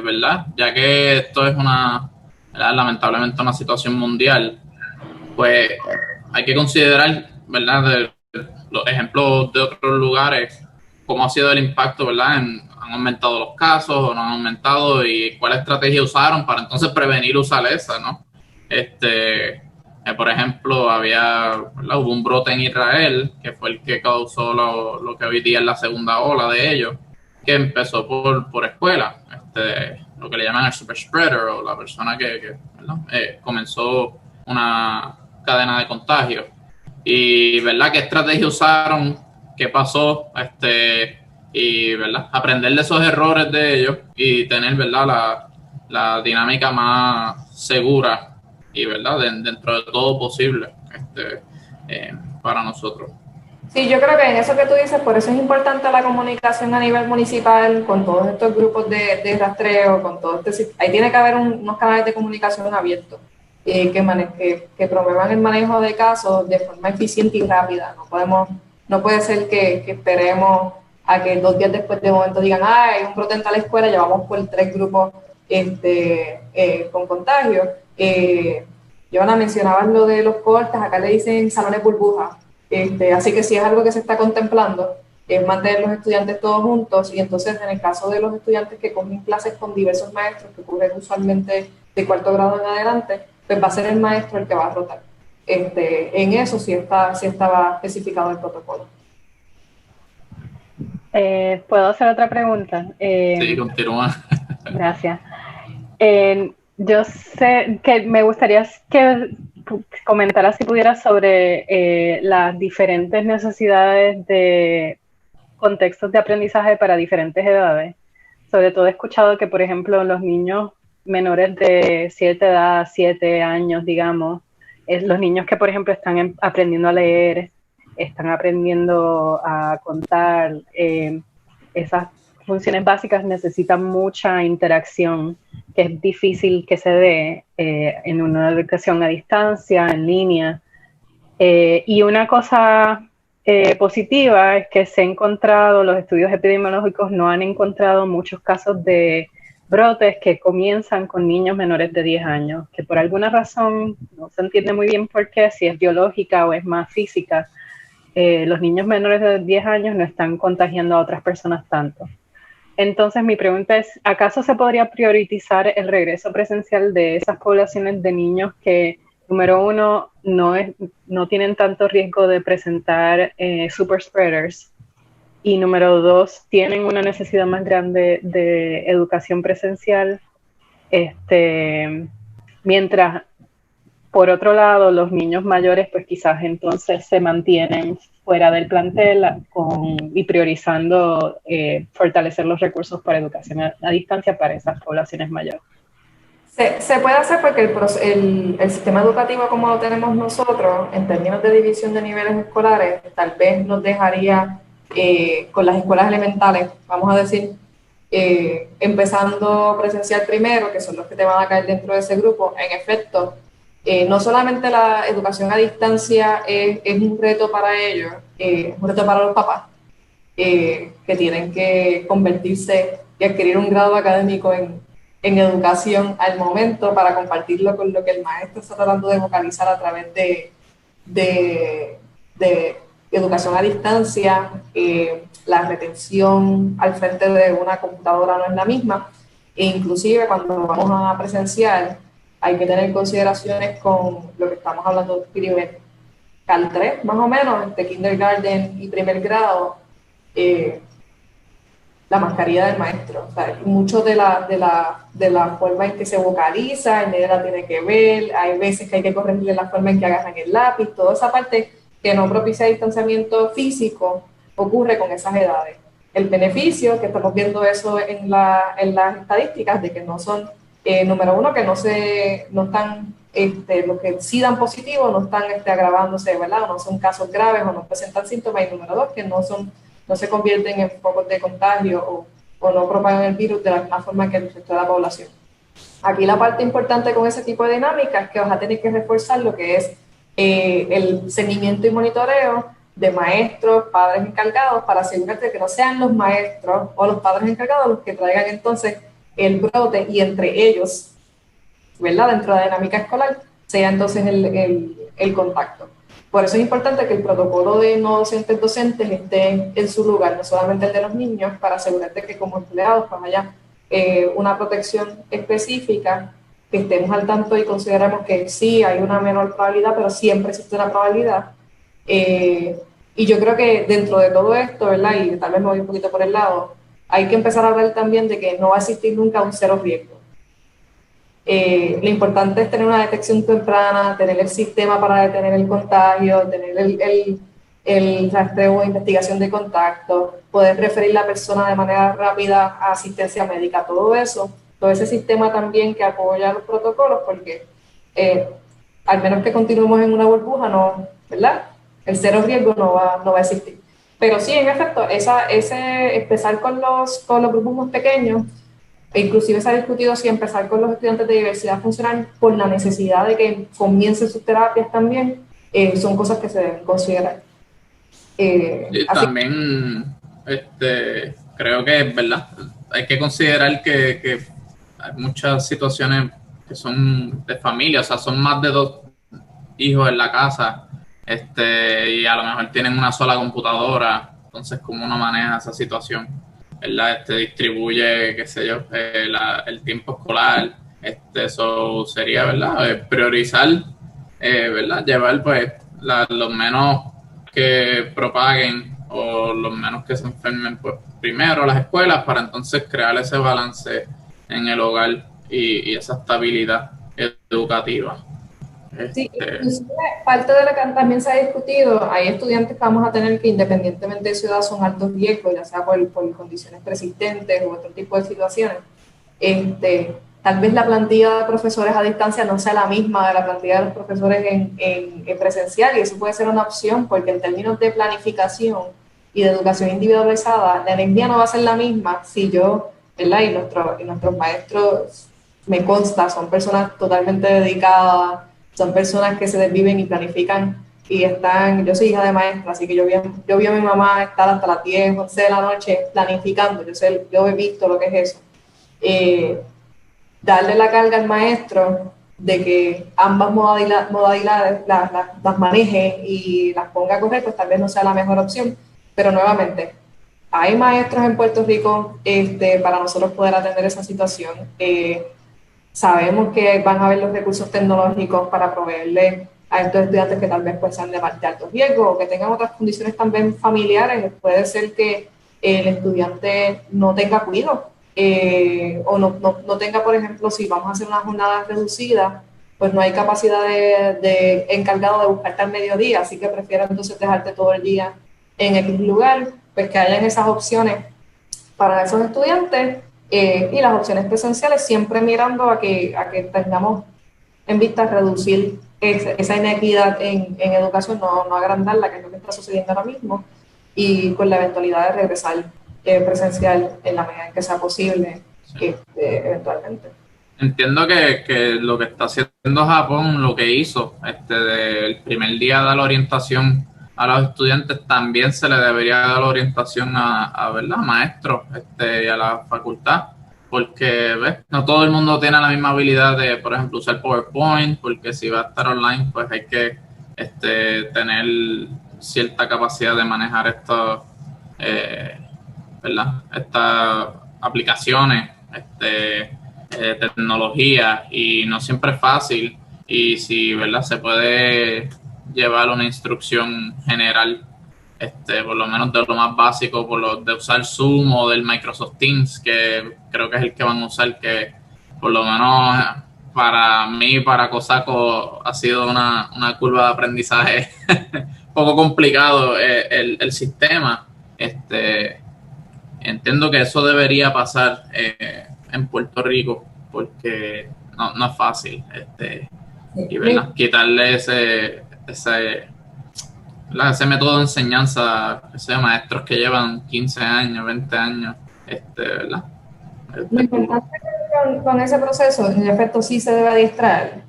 ¿verdad? Ya que esto es lamentablemente una situación mundial, pues hay que considerar, ¿verdad? De los ejemplos de otros lugares, cómo ha sido el impacto, ¿verdad? ¿Han aumentado los casos o no han aumentado? Y cuál estrategia usaron para entonces prevenir usar esa, ¿no? Por ejemplo, hubo un brote en Israel, que fue el que causó lo que hoy día es la segunda ola de ellos, que empezó por escuela, lo que le llaman el super spreader, o la persona que comenzó una cadena de contagio. Y, ¿verdad? ¿Qué estrategia usaron? ¿Qué pasó? Y, ¿verdad? Aprender de esos errores de ellos y tener, ¿verdad? La dinámica más segura y, ¿verdad? Dentro de todo posible para nosotros. Sí, yo creo que en eso que tú dices, por eso es importante la comunicación a nivel municipal con todos estos grupos de rastreo, con todo ahí tiene que haber unos canales de comunicación abiertos que promuevan el manejo de casos de forma eficiente y rápida. No puede ser que esperemos a que 2 días después de momento digan, hay un brote en tal escuela, llevamos por 3 grupos con contagio. Giovanna, mencionabas lo de los cortes, acá le dicen salones burbuja. Así que si es algo que se está contemplando, es mantener los estudiantes todos juntos, y entonces en el caso de los estudiantes que cogen clases con diversos maestros, que ocurren usualmente de 4º grado en adelante, pues va a ser el maestro el que va a rotar. En eso sí estaba especificado el protocolo. ¿Puedo hacer otra pregunta? Sí, continúa. Gracias. Yo sé que me gustaría que comentaras, si pudieras, sobre las diferentes necesidades de contextos de aprendizaje para diferentes edades. Sobre todo he escuchado que, por ejemplo, los niños menores de 7 años, digamos, los niños que, por ejemplo, están aprendiendo a leer, están aprendiendo a contar, esas funciones básicas necesitan mucha interacción, que es difícil que se dé en una educación a distancia, en línea. Y una cosa positiva es que los estudios epidemiológicos no han encontrado muchos casos de brotes que comienzan con niños menores de 10 años, que por alguna razón no se entiende muy bien por qué, si es biológica o es más física. Los niños menores de 10 años no están contagiando a otras personas tanto. Entonces mi pregunta es, ¿acaso se podría priorizar el regreso presencial de esas poblaciones de niños que, número uno, no tienen tanto riesgo de presentar super spreaders, y número dos, tienen una necesidad más grande de educación presencial, mientras por otro lado los niños mayores pues quizás entonces se mantienen fuera del plantel y priorizando fortalecer los recursos para educación a distancia para esas poblaciones mayores? Se puede hacer porque el sistema educativo como lo tenemos nosotros, en términos de división de niveles escolares, tal vez nos dejaría con las escuelas elementales, vamos a decir, empezando presencial primero, que son los que te van a caer dentro de ese grupo. En efecto, no solamente la educación a distancia es un reto para ellos, un reto para los papás, que tienen que convertirse y adquirir un grado académico en educación al momento para compartirlo con lo que el maestro está tratando de vocalizar a través de educación a distancia. La retención al frente de una computadora no es la misma, e inclusive cuando vamos a presencial hay que tener consideraciones con lo que estamos hablando de primer Cal 3, más o menos, entre kindergarten y primer grado. La mascarilla del maestro, o sea, mucho de la forma en que se vocaliza, el medio la tiene que ver, hay veces que hay que corregirle la forma en que agarran el lápiz, toda esa parte que no propicia distanciamiento físico ocurre con esas edades. El beneficio, que estamos viendo eso en las estadísticas, de que no son, número uno, que no están, los que sí dan positivo no están agravándose, ¿verdad? O no son casos graves o no presentan síntomas, y número dos, que no se convierten en focos de contagio o no propagan el virus de la misma forma que el resto de la población. Aquí la parte importante con ese tipo de dinámica es que vas a tener que reforzar lo que es el seguimiento y monitoreo de maestros, padres encargados, para asegurarte de que no sean los maestros o los padres encargados los que traigan entonces el brote, y entre ellos, ¿verdad?, dentro de la dinámica escolar, sea entonces el contacto. Por eso es importante que el protocolo de no docentes esté en su lugar, no solamente el de los niños, para asegurarte que como empleados pues haya una protección específica, que estemos al tanto y consideremos que sí hay una menor probabilidad, pero siempre existe una probabilidad. Y yo creo que dentro de todo esto, ¿verdad?, y tal vez me voy un poquito por el lado, hay que empezar a hablar también de que no va a existir nunca un cero riesgo. Lo importante es tener una detección temprana, tener el sistema para detener el contagio, tener el rastreo o investigación de contacto, poder referir a la persona de manera rápida a asistencia médica, todo eso, todo ese sistema también que apoya los protocolos, porque al menos que continuemos en una burbuja, no, ¿verdad?, el cero riesgo no va a existir. Pero sí, en efecto, ese empezar con los grupos más pequeños, e inclusive se ha discutido si empezar con los estudiantes de diversidad funcional por la necesidad de que comiencen sus terapias también, son cosas que se deben considerar. Y también creo que es verdad, hay que considerar que hay muchas situaciones que son de familia, o sea, son más de 2 hijos en la casa, y a lo mejor tienen una sola computadora. Entonces, ¿cómo uno maneja esa situación? ¿Verdad? Distribuye, qué sé yo, el tiempo escolar. Eso sería, ¿verdad? Priorizar, ¿verdad? Llevar, pues, los menos que propaguen o los menos que se enfermen, pues, primero las escuelas, para entonces crear ese balance en el hogar y esa estabilidad educativa. Sí, inclusive parte de lo que también se ha discutido, hay estudiantes que vamos a tener que, independientemente de su edad, son altos riesgos, ya sea por condiciones persistentes u otro tipo de situaciones. Tal vez la plantilla de profesores a distancia no sea la misma de la plantilla de los profesores en presencial, y eso puede ser una opción, porque en términos de planificación y de educación individualizada, la energía no va a ser la misma si yo, ¿verdad?, y nuestros maestros, me consta, son personas totalmente dedicadas, son personas que se desviven y planifican y están. Yo soy hija de maestra, así que yo vi a mi mamá estar hasta las 10, 11 de la noche planificando. Yo he visto lo que es eso. Darle la carga al maestro de que ambas modalidades las maneje y las ponga a correr, pues tal vez no sea la mejor opción. Pero nuevamente, hay maestros en Puerto Rico para nosotros poder atender esa situación. Sabemos que van a haber los recursos tecnológicos para proveerle a estos estudiantes que tal vez pues sean de alto riesgo o que tengan otras condiciones también familiares. Puede ser que el estudiante no tenga cuidado o no tenga, por ejemplo, si vamos a hacer una jornada reducida, pues no hay capacidad de encargado de buscarte al mediodía, así que prefiero entonces dejarte todo el día en X lugar, pues que hayan esas opciones para esos estudiantes. y las opciones presenciales, siempre mirando a que tengamos en vista reducir esa inequidad en educación, no agrandarla, que es lo que está sucediendo ahora mismo, y con la eventualidad de regresar presencial en la medida en que sea posible, eventualmente. Entiendo que lo que está haciendo Japón, lo que hizo del primer día de la orientación a los estudiantes, también se le debería dar la orientación ¿verdad? A maestros y a la facultad, porque ¿ves? No todo el mundo tiene la misma habilidad de, por ejemplo, usar PowerPoint, porque si va a estar online, pues hay que tener cierta capacidad de manejar ¿verdad? Estas aplicaciones, tecnología, y no siempre es fácil, y si ¿verdad? Se puede llevar una instrucción general, por lo menos de lo más básico, de usar Zoom o del Microsoft Teams, que creo que es el que van a usar, que por lo menos para mí, para COSACO, ha sido una curva de aprendizaje un poco complicado el sistema. Entiendo que eso debería pasar en Puerto Rico, porque no es fácil, y ¿verdad? Quitarle ese método de enseñanza, ese maestros que llevan 15 años, 20 años, ¿verdad? Lo importante con ese proceso, en efecto, sí se debe adiestrar,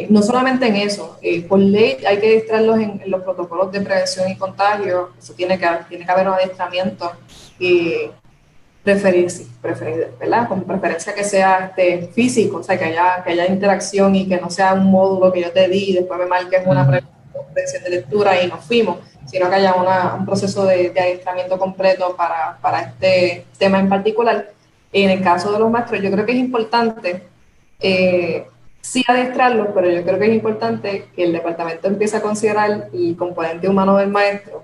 no solamente en eso, por ley hay que adiestrarlos en los protocolos de prevención y contagio, eso tiene que haber un adiestramiento ¿verdad? Con preferencia que sea físico, o sea, que haya interacción y que no sea un módulo que yo te di y después me marques una prevención de lectura y nos fuimos, sino que haya un proceso de adiestramiento completo para este tema en particular. En el caso de los maestros, yo creo que es importante sí adiestrarlos, pero yo creo que es importante que el departamento empiece a considerar el componente humano del maestro,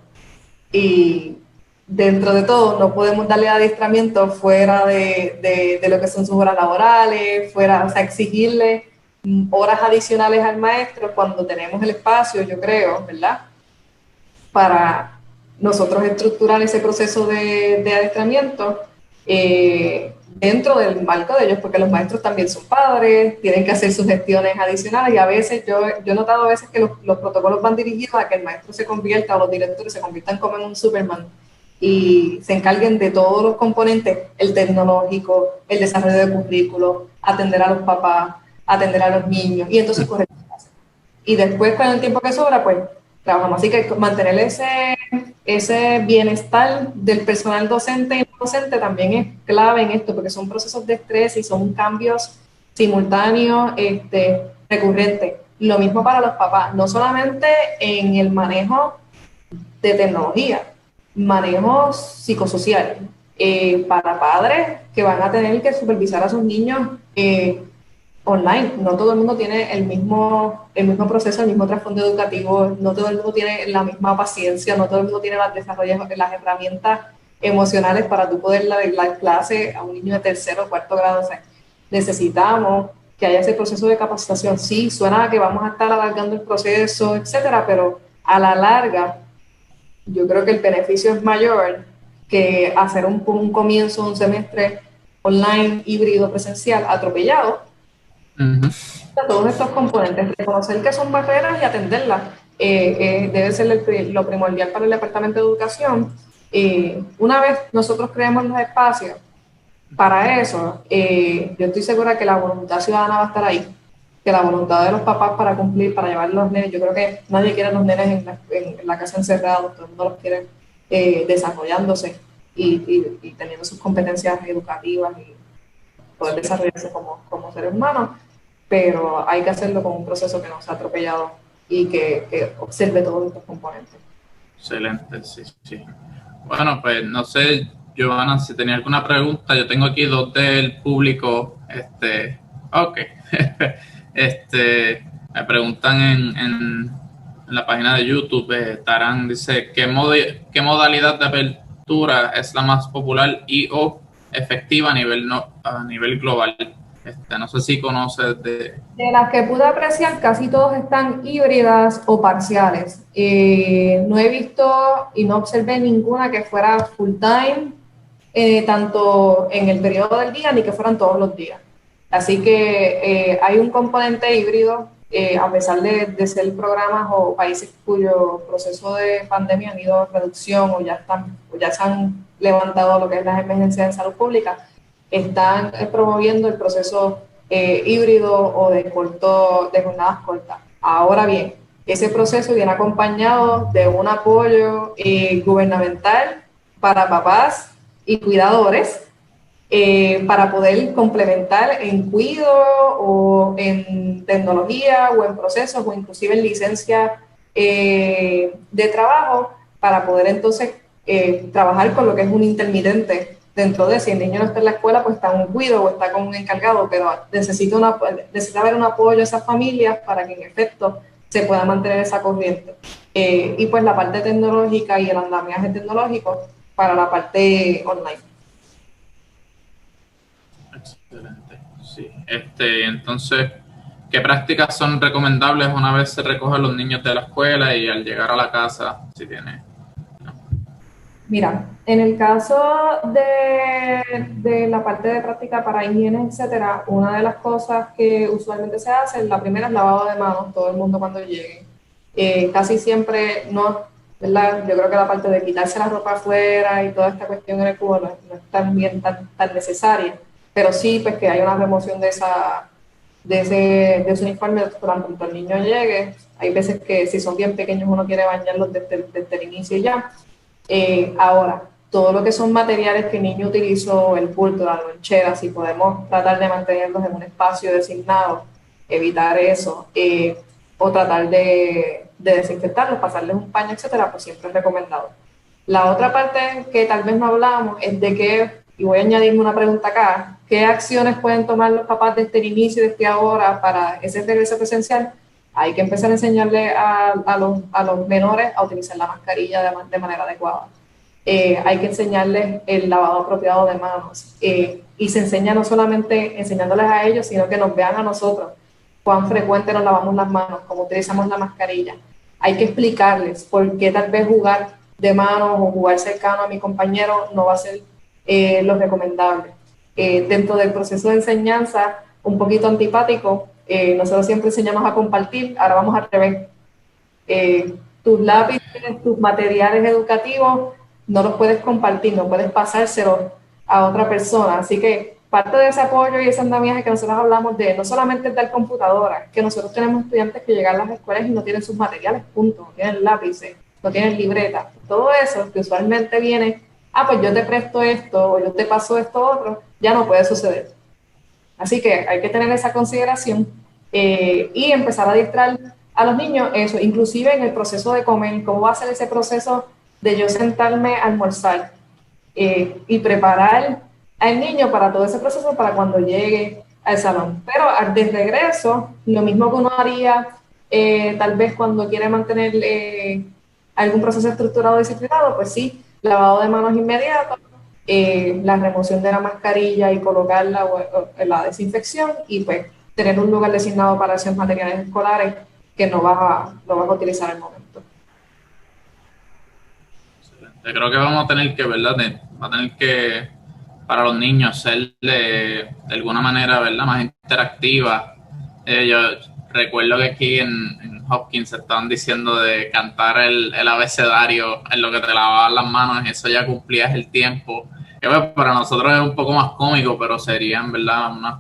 y dentro de todo no podemos darle adiestramiento fuera de lo que son sus horas laborales, o sea, exigirle horas adicionales al maestro cuando tenemos el espacio, yo creo, ¿verdad? Para nosotros estructurar ese proceso de adiestramiento dentro del marco de ellos, porque los maestros también son padres, tienen que hacer sus gestiones adicionales, y a veces yo he notado a veces que los protocolos van dirigidos a que el maestro se convierta, o los directores se conviertan como en un Superman y se encarguen de todos los componentes, el tecnológico, el desarrollo de currículo, atender a los papás, atender a los niños, y entonces correr clases. Y después, con el tiempo que sobra, pues trabajamos. Así que mantener ese bienestar del personal docente y no docente también es clave en esto, porque son procesos de estrés y son cambios simultáneos, recurrentes. Lo mismo para los papás, no solamente en el manejo de tecnología, manejo psicosocial, para padres que van a tener que supervisar a sus niños online. No todo el mundo tiene el mismo proceso, el mismo trasfondo educativo, no todo el mundo tiene la misma paciencia, no todo el mundo tiene las herramientas emocionales para tú poder dar clase a un niño de tercero o cuarto grado. O sea, necesitamos que haya ese proceso de capacitación. Sí, suena a que vamos a estar alargando el proceso, etcétera, pero a la larga yo creo que el beneficio es mayor que hacer un comienzo, un semestre online, híbrido, presencial, atropellado. Todos estos componentes, reconocer que son barreras y atenderlas, debe ser lo primordial para el Departamento de Educación. Una vez nosotros creemos los espacios para eso, yo estoy segura que la voluntad ciudadana va a estar ahí, que la voluntad de los papás para cumplir, para llevar los nenes. Yo creo que nadie quiere a los nenes en la casa encerrados, todo el mundo los quiere desarrollándose y teniendo sus competencias educativas y poder desarrollarse como seres humanos, pero hay que hacerlo con un proceso que no sea atropellado y que observe todos estos componentes. Excelente, sí. Bueno, pues no sé, Giovanna, si tenía alguna pregunta. Yo tengo aquí dos del público. Ok. Me preguntan en la página de YouTube. Tarán dice, ¿qué modalidad de apertura es la más popular y o efectiva a nivel global? No sé si conoces de las que pude apreciar, casi todos están híbridas o parciales. No he visto y no observé ninguna que fuera full time tanto en el periodo del día ni que fueran todos los días. Así que hay un componente híbrido, a pesar de ser programas o países cuyo proceso de pandemia han ido a reducción o ya se han levantado lo que es las emergencias de salud pública, están promoviendo el proceso híbrido o de jornadas cortas. Ahora bien, ese proceso viene acompañado de un apoyo gubernamental para papás y cuidadores para poder complementar en cuido o en tecnología o en procesos o inclusive en licencia de trabajo para poder entonces trabajar con lo que es un intermitente dentro de si el niño no está en la escuela, pues está en un cuido o está con un encargado, pero necesita haber un apoyo a esas familias para que en efecto se pueda mantener esa corriente. Y pues la parte tecnológica y el andamiaje tecnológico para la parte online. Excelente, sí. Entonces, ¿qué prácticas son recomendables una vez se recogen los niños de la escuela y al llegar a la casa, si tiene? Mira, en el caso de la parte de práctica para higiene, etcétera, una de las cosas que usualmente se hace, la primera es lavado de manos, todo el mundo cuando llegue. Casi siempre no, ¿verdad? Yo creo que la parte de quitarse la ropa afuera y toda esta cuestión en el cubo no es tan necesaria, pero sí pues que hay una remoción de ese uniforme cuando el niño llegue. Hay veces que si son bien pequeños uno quiere bañarlos desde el inicio y ya. Ahora, todo lo que son materiales que el niño utilizó, el bulto, la lonchera, si podemos tratar de mantenerlos en un espacio designado, evitar eso, o tratar de desinfectarlos, pasarles un paño, etcétera, pues siempre es recomendado. La otra parte que tal vez no hablamos es de que, y voy a añadirme una pregunta acá, ¿qué acciones pueden tomar los papás desde el inicio y desde ahora para ese regreso presencial? Hay que empezar a enseñarle a los menores a utilizar la mascarilla de manera adecuada. Hay que enseñarles el lavado apropiado de manos. Y se enseña no solamente enseñándoles a ellos, sino que nos vean a nosotros cuán frecuente nos lavamos las manos, cómo utilizamos la mascarilla. Hay que explicarles por qué tal vez jugar de manos o jugar cercano a mi compañero no va a ser lo recomendable. Dentro del proceso de enseñanza, un poquito antipático, nosotros siempre enseñamos a compartir, ahora vamos al revés. Tus lápices, tus materiales educativos, no los puedes compartir, no puedes pasárselos a otra persona. Así que parte de ese apoyo y ese andamiaje que nosotros hablamos de no solamente dar computadoras, que nosotros tenemos estudiantes que llegan a las escuelas y no tienen sus materiales, punto, no tienen lápices, no tienen libretas. Todo eso que usualmente viene, pues yo te presto esto o yo te paso esto otro, ya no puede suceder. Así que hay que tener esa consideración y empezar a adiestrar a los niños eso, inclusive en el proceso de comer, cómo va a ser ese proceso de yo sentarme a almorzar y preparar al niño para todo ese proceso para cuando llegue al salón. Pero de regreso, lo mismo que uno haría tal vez cuando quiere mantener algún proceso estructurado disciplinado, pues sí, lavado de manos inmediato, la remoción de la mascarilla y colocarla o la desinfección y pues tener un lugar designado para esos materiales escolares que no vas a utilizar al momento. Excelente. Creo que vamos a tener que, ¿verdad? Va a tener que, para los niños, ser de alguna manera, ¿verdad? Más interactiva. Yo recuerdo que aquí en Hopkins estaban diciendo de cantar el abecedario en lo que te lavabas las manos, eso ya cumplías el tiempo. Que pues, para nosotros es un poco más cómico, pero serían, ¿verdad? Unas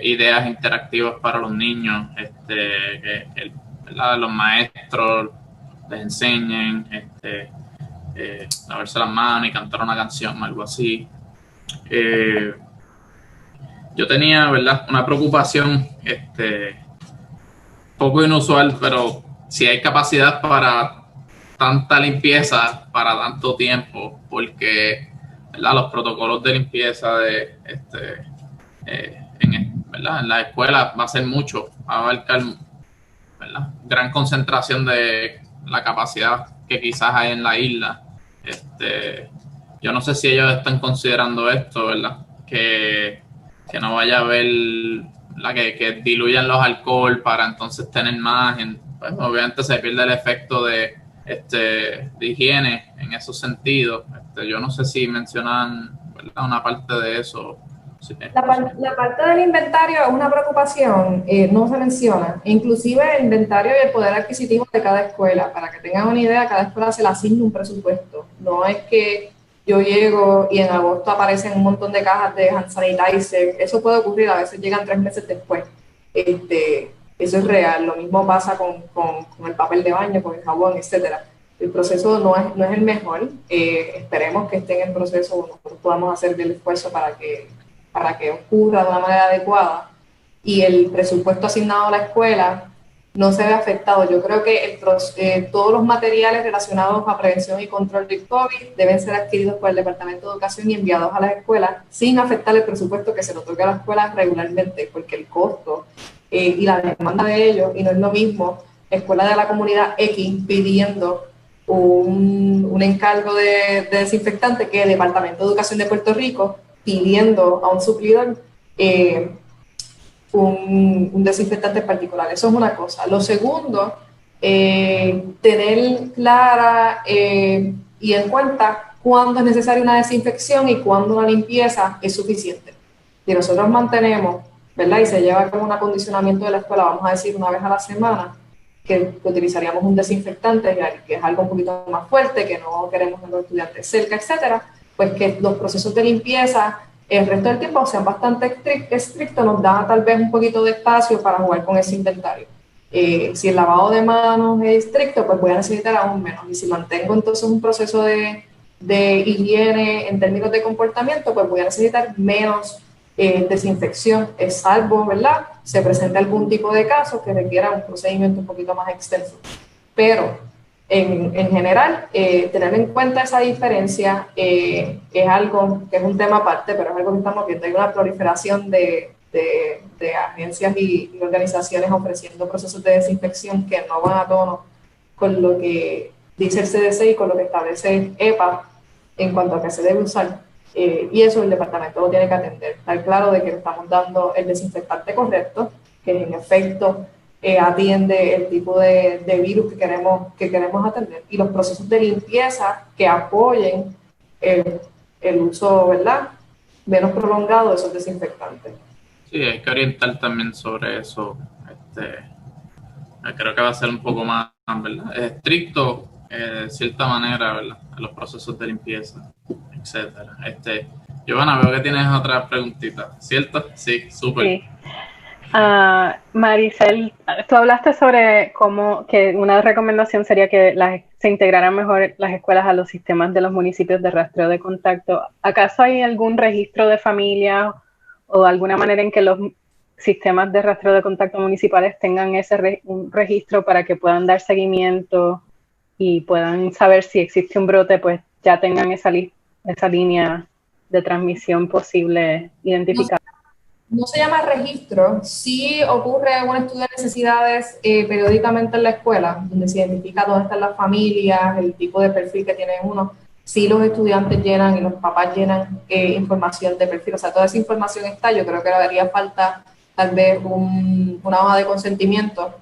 ideas interactivas para los niños, ¿verdad? Los maestros les enseñen lavarse las manos y cantar una canción, algo así. Yo tenía, ¿verdad? Una preocupación, poco inusual, pero si hay capacidad para tanta limpieza para tanto tiempo, porque, ¿verdad? Los protocolos de limpieza ¿verdad? En la escuela va a ser mucho, va a abarcar, ¿verdad? Gran concentración de la capacidad que quizás hay en la isla. Yo no sé si ellos están considerando esto, ¿verdad? Que no vaya a haber que diluyan los alcohol para entonces tener más. Pues, obviamente se pierde el efecto de higiene en esos sentidos. Yo no sé si mencionan, ¿verdad? ¿verdad? Una parte de eso. Sí, La parte del inventario es una preocupación, no se menciona. Inclusive el inventario y el poder adquisitivo de cada escuela. Para que tengan una idea, cada escuela se le asigna un presupuesto. No es que yo llego y en agosto aparecen un montón de cajas de hand sanitizer. Eso puede ocurrir, a veces llegan 3 meses después. Eso es real. Lo mismo pasa con el papel de baño, con el jabón, etcétera. El proceso no es el mejor. Esperemos que esté en el proceso, nosotros podamos hacer el esfuerzo para que ocurra de una manera adecuada y el presupuesto asignado a la escuela no se ve afectado. Yo creo que todos los materiales relacionados a prevención y control del COVID deben ser adquiridos por el Departamento de Educación y enviados a las escuelas sin afectar el presupuesto que se le otorga a las escuelas regularmente, porque el costo y la demanda de ellos, y no es lo mismo escuela de la comunidad X pidiendo un encargo de desinfectante que el Departamento de Educación de Puerto Rico pidiendo a un suplidor un desinfectante particular. Eso es una cosa. Lo segundo, tener clara y en cuenta cuándo es necesaria una desinfección y cuándo una limpieza es suficiente. Si nosotros mantenemos, ¿verdad? Y se lleva como un acondicionamiento de la escuela, vamos a decir una vez a la semana, que utilizaríamos un desinfectante, que es algo un poquito más fuerte, que no queremos a los estudiantes cerca, etcétera, pues que los procesos de limpieza el resto del tiempo sean bastante estrictos, nos da tal vez un poquito de espacio para jugar con ese inventario. Si el lavado de manos es estricto, pues voy a necesitar aún menos. Y si mantengo entonces un proceso de higiene en términos de comportamiento, pues voy a necesitar menos desinfección, salvo, ¿verdad? Se presenta algún tipo de caso que requiera un procedimiento un poquito más extenso. Pero en general, tener en cuenta esa diferencia es algo que es un tema aparte, pero es algo que estamos viendo. Hay una proliferación de agencias y organizaciones ofreciendo procesos de desinfección que no van a tono con lo que dice el CDC y con lo que establece EPA en cuanto a qué se debe usar. Y eso el departamento lo tiene que atender. Estar claro de que le estamos dando el desinfectante correcto, que en efecto atiende el tipo de virus que queremos atender, y los procesos de limpieza que apoyen el uso, ¿verdad?, menos prolongado de esos desinfectantes. Sí, hay que orientar también sobre eso. Creo que va a ser un poco más, ¿verdad?, estricto de cierta manera, ¿verdad?, en los procesos de limpieza, etcétera. Giovanna, veo que tienes otra preguntita, ¿cierto? Sí, súper. Sí. Maricel, tú hablaste sobre cómo que una recomendación sería que se integraran mejor las escuelas a los sistemas de los municipios de rastreo de contacto. ¿Acaso hay algún registro de familia o alguna manera en que los sistemas de rastreo de contacto municipales tengan un registro para que puedan dar seguimiento y puedan saber si existe un brote, pues ya tengan esa línea de transmisión posible identificada? No se llama registro, sí ocurre un estudio de necesidades periódicamente en la escuela, donde se identifica dónde están las familias, el tipo de perfil que tiene uno. Sí, los estudiantes llenan y los papás llenan información de perfil, o sea, toda esa información está. Yo creo que le haría falta tal vez una hoja de consentimiento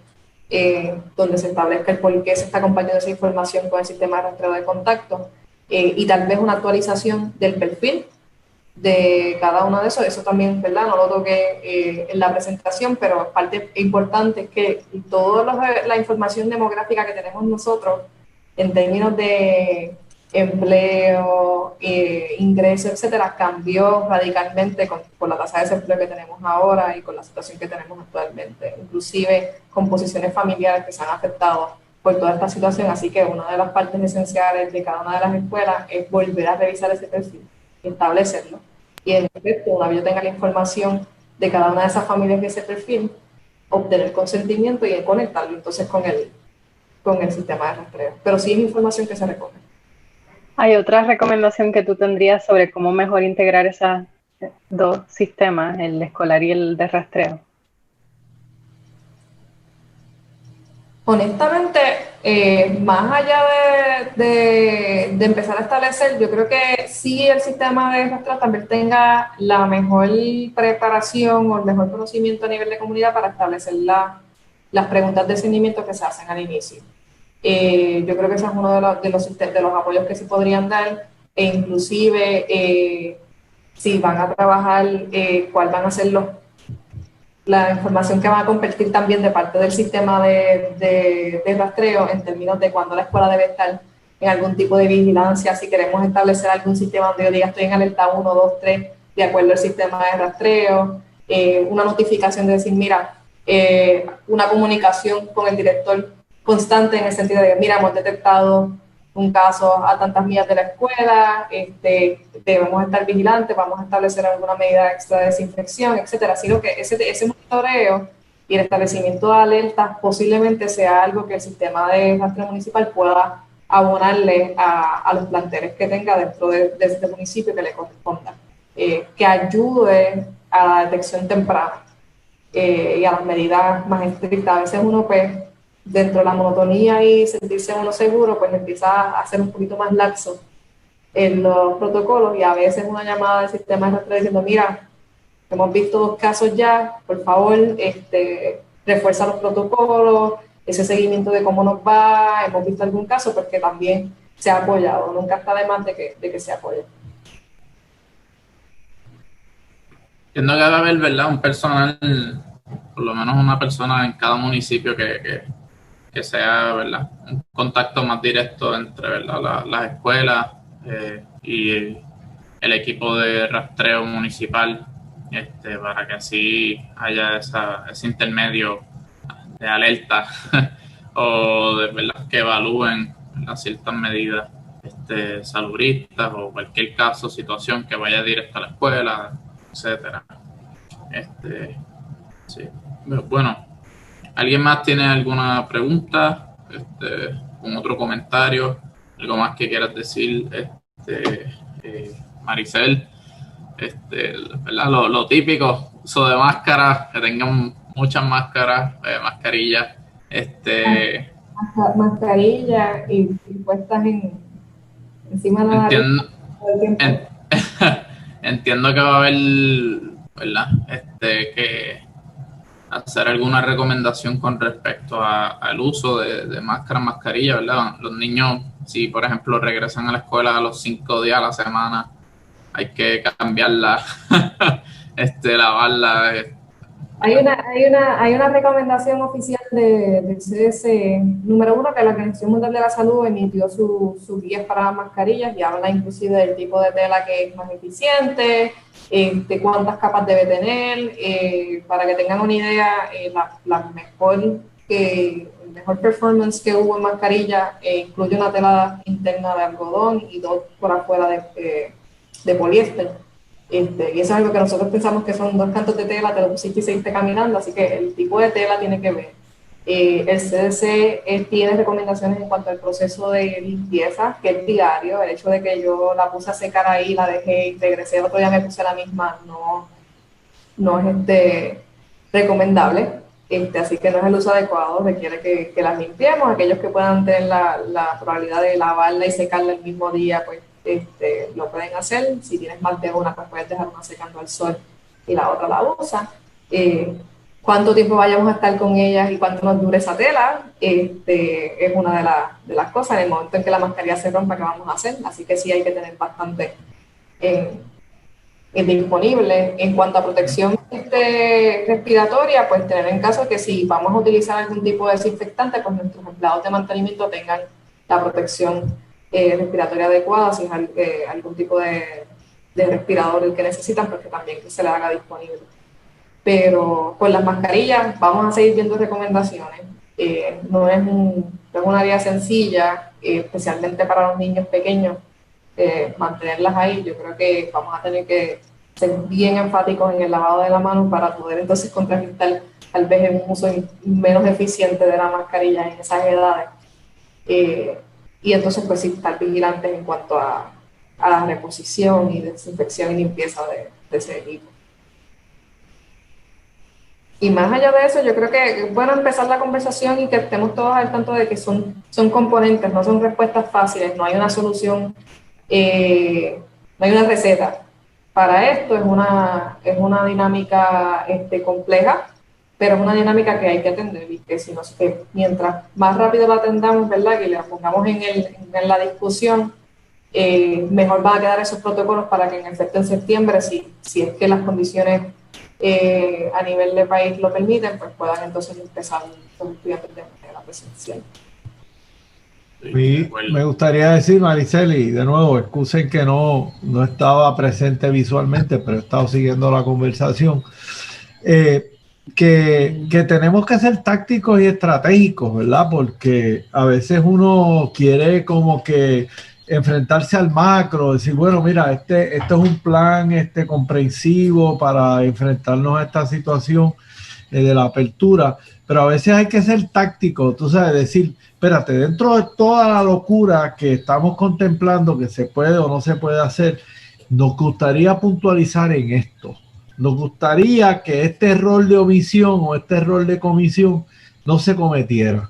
donde se establezca el por qué se está acompañando esa información con el sistema de rastreo de contacto y tal vez una actualización del perfil de cada uno de esos. Eso también, ¿verdad?, no lo toqué en la presentación, pero parte importante es que toda la información demográfica que tenemos nosotros en términos de empleo, ingresos, etcétera, cambió radicalmente con la tasa de desempleo que tenemos ahora y con la situación que tenemos actualmente, inclusive composiciones familiares que se han afectado por toda esta situación. Así que una de las partes esenciales de cada una de las escuelas es volver a revisar ese perfil, establecerlo, y en efecto, una vez yo tenga la información de cada una de esas familias de ese perfil, obtener consentimiento y conectarlo entonces con el sistema de rastreo. Pero sí es información que se recoge. ¿Hay otra recomendación que tú tendrías sobre cómo mejor integrar esos dos sistemas, el escolar y el de rastreo? Honestamente, más allá de empezar a establecer, yo creo que sí el sistema de rastreo también tenga la mejor preparación o el mejor conocimiento a nivel de comunidad para establecer las preguntas de seguimiento que se hacen al inicio. Yo creo que ese es uno de los apoyos que se podrían dar, e inclusive si van a trabajar, cuál van a ser la información que van a compartir también de parte del sistema de rastreo en términos de cuándo la escuela debe estar en algún tipo de vigilancia, si queremos establecer algún sistema donde yo diga estoy en alerta 1, 2, 3, de acuerdo al sistema de rastreo, una notificación de decir, mira, una comunicación con el director constante en el sentido de que, mira, hemos detectado un caso a tantas millas de la escuela, debemos estar vigilantes, vamos a establecer alguna medida extra de desinfección, etcétera. Sino que ese monitoreo y el establecimiento de alertas posiblemente sea algo que el sistema de rastreo municipal pueda abonarle a los planteles que tenga dentro de este municipio que le corresponda, que ayude a la detección temprana y a las medidas más estrictas. A veces uno, pues, dentro de la monotonía y sentirse uno seguro, pues empieza a ser un poquito más laxo en los protocolos, y a veces una llamada del sistema de rastreo diciendo, mira, hemos visto 2 casos ya, por favor, refuerza los protocolos, ese seguimiento de cómo nos va, hemos visto algún caso, porque también se ha apoyado, nunca está de más de que se apoye. Entiendo que debe haber, ¿verdad?, un personal, por lo menos una persona en cada municipio que sea, ¿verdad?, un contacto más directo entre, ¿verdad?, las escuelas y el equipo de rastreo municipal, para que así haya ese intermedio de alerta o de, ¿verdad?, que evalúen, ¿verdad?, ciertas medidas salubristas o cualquier caso, situación que vaya directo a la escuela, etcétera. Sí. Bueno, ¿alguien más tiene alguna pregunta? ¿Un otro comentario? ¿Algo más que quieras decir, Maricel? ¿Verdad? Lo típico, uso de máscaras, que tengan muchas máscaras, mascarillas. Mascarilla y puestas encima de la nariz todo el tiempo. Entiendo que va a haber, ¿verdad?, que hacer alguna recomendación con respecto al uso de máscaras, mascarillas, ¿verdad? Los niños, si por ejemplo regresan a la escuela a los 5 días a la semana, hay que cambiarla, lavarla. Hay una recomendación oficial del CDC, número 1, que la Organización Mundial de la Salud emitió sus guías para las mascarillas y habla inclusive del tipo de tela que es más eficiente, de cuántas capas debe tener, para que tengan una idea, el mejor performance que hubo en mascarilla incluye una tela interna de algodón y 2 por afuera de poliéster. Y eso es algo que nosotros pensamos que son 2 cantos de tela, te lo pusiste y seguiste caminando, así que el tipo de tela tiene que ver. El CDC tiene recomendaciones en cuanto al proceso de limpieza, que es diario. El hecho de que yo la puse a secar ahí, la dejé y regresé el otro día me puse la misma, no es recomendable. Así que no es el uso adecuado, requiere que las limpiemos. Aquellos que puedan tener la probabilidad de lavarla y secarla el mismo día, pues lo pueden hacer. Si tienes más de una, pues puedes dejar una secando al sol y la otra la usa. Cuánto tiempo vayamos a estar con ellas y cuánto nos dure esa tela, es una de las cosas. En el momento en que la mascarilla se rompa, ¿qué vamos a hacer? Así que sí hay que tener bastante disponible. En cuanto a protección respiratoria, pues tener en caso que si vamos a utilizar algún tipo de desinfectante, pues nuestros empleados de mantenimiento tengan la protección respiratoria adecuada, si es algún tipo de respirador el que necesitan, pues que también se les haga disponible. Pero con las mascarillas vamos a seguir viendo recomendaciones. No es una área sencilla, especialmente para los niños pequeños, mantenerlas ahí. Yo creo que vamos a tener que ser bien enfáticos en el lavado de la mano para poder entonces contrarrestar tal vez un uso menos eficiente de la mascarilla en esas edades. Y entonces pues sí, estar vigilantes en cuanto a la reposición y desinfección y limpieza de ese equipo. Y más allá de eso, yo creo que es bueno empezar la conversación y que estemos todos al tanto de que son componentes, no son respuestas fáciles, no hay una solución, no hay una receta. Para esto es una dinámica compleja, pero es una dinámica que hay que atender y que mientras más rápido la atendamos, ¿verdad?, que la pongamos en la discusión, mejor van a quedar esos protocolos para que en efecto en septiembre, si es que las condiciones a nivel de país lo permiten, pues puedan entonces empezar los estudiantes de manera presencial. Me gustaría decir, Mariceli, de nuevo, excusen que no estaba presente visualmente, pero he estado siguiendo la conversación, que tenemos que ser tácticos y estratégicos, ¿verdad? Porque a veces uno quiere como que enfrentarse al macro, decir, bueno, mira, este es un plan comprensivo para enfrentarnos a esta situación de la apertura, pero a veces hay que ser táctico, tú sabes, decir, espérate, dentro de toda la locura que estamos contemplando que se puede o no se puede hacer, nos gustaría puntualizar en esto. Nos gustaría que este error de omisión o este error de comisión no se cometiera.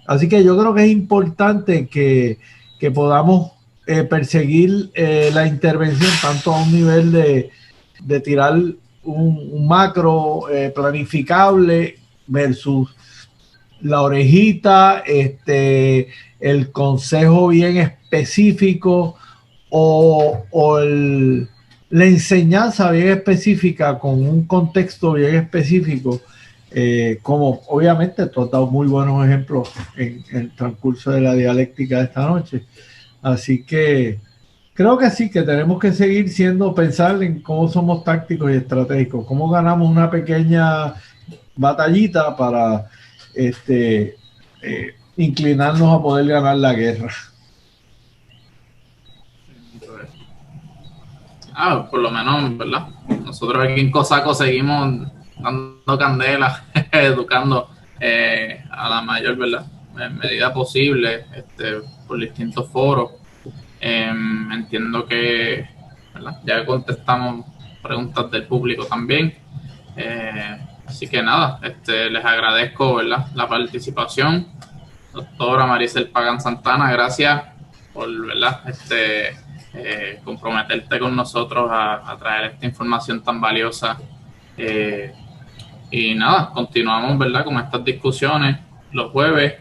Así que yo creo que es importante que podamos perseguir la intervención tanto a un nivel de tirar un macro planificable versus la orejita, el consejo bien específico o la enseñanza bien específica con un contexto bien específico, como obviamente tú has dado muy buenos ejemplos en el transcurso de la dialéctica de esta noche. Así que creo que sí, que tenemos que seguir pensar en cómo somos tácticos y estratégicos, cómo ganamos una pequeña batallita para inclinarnos a poder ganar la guerra. Por lo menos, ¿verdad? Nosotros aquí en COSACO seguimos dando candela, educando a la mayor, ¿verdad?, medida posible, por distintos foros. Entiendo que, ¿verdad?, ya contestamos preguntas del público también. Así que nada, les agradezco, ¿verdad?, la participación. Doctora Maricel Pagan Santana, gracias por, ¿verdad?, comprometerte con nosotros a traer esta información tan valiosa. Y nada, continuamos, ¿verdad?, con estas discusiones los jueves.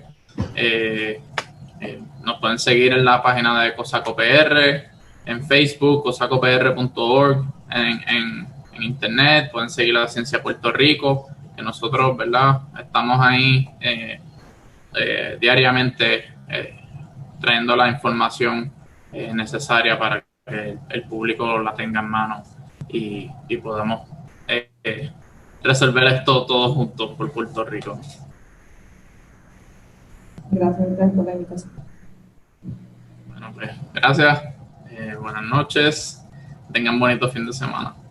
Nos pueden seguir en la página de COSACO PR, en Facebook, cosacopr.org, en internet, pueden seguir la Ciencia Puerto Rico, que nosotros, ¿verdad?, estamos ahí diariamente trayendo la información necesaria para que el público la tenga en mano y podamos resolver esto todos juntos por Puerto Rico. Gracias por la invitación. Bueno, pues gracias, buenas noches, tengan bonito fin de semana.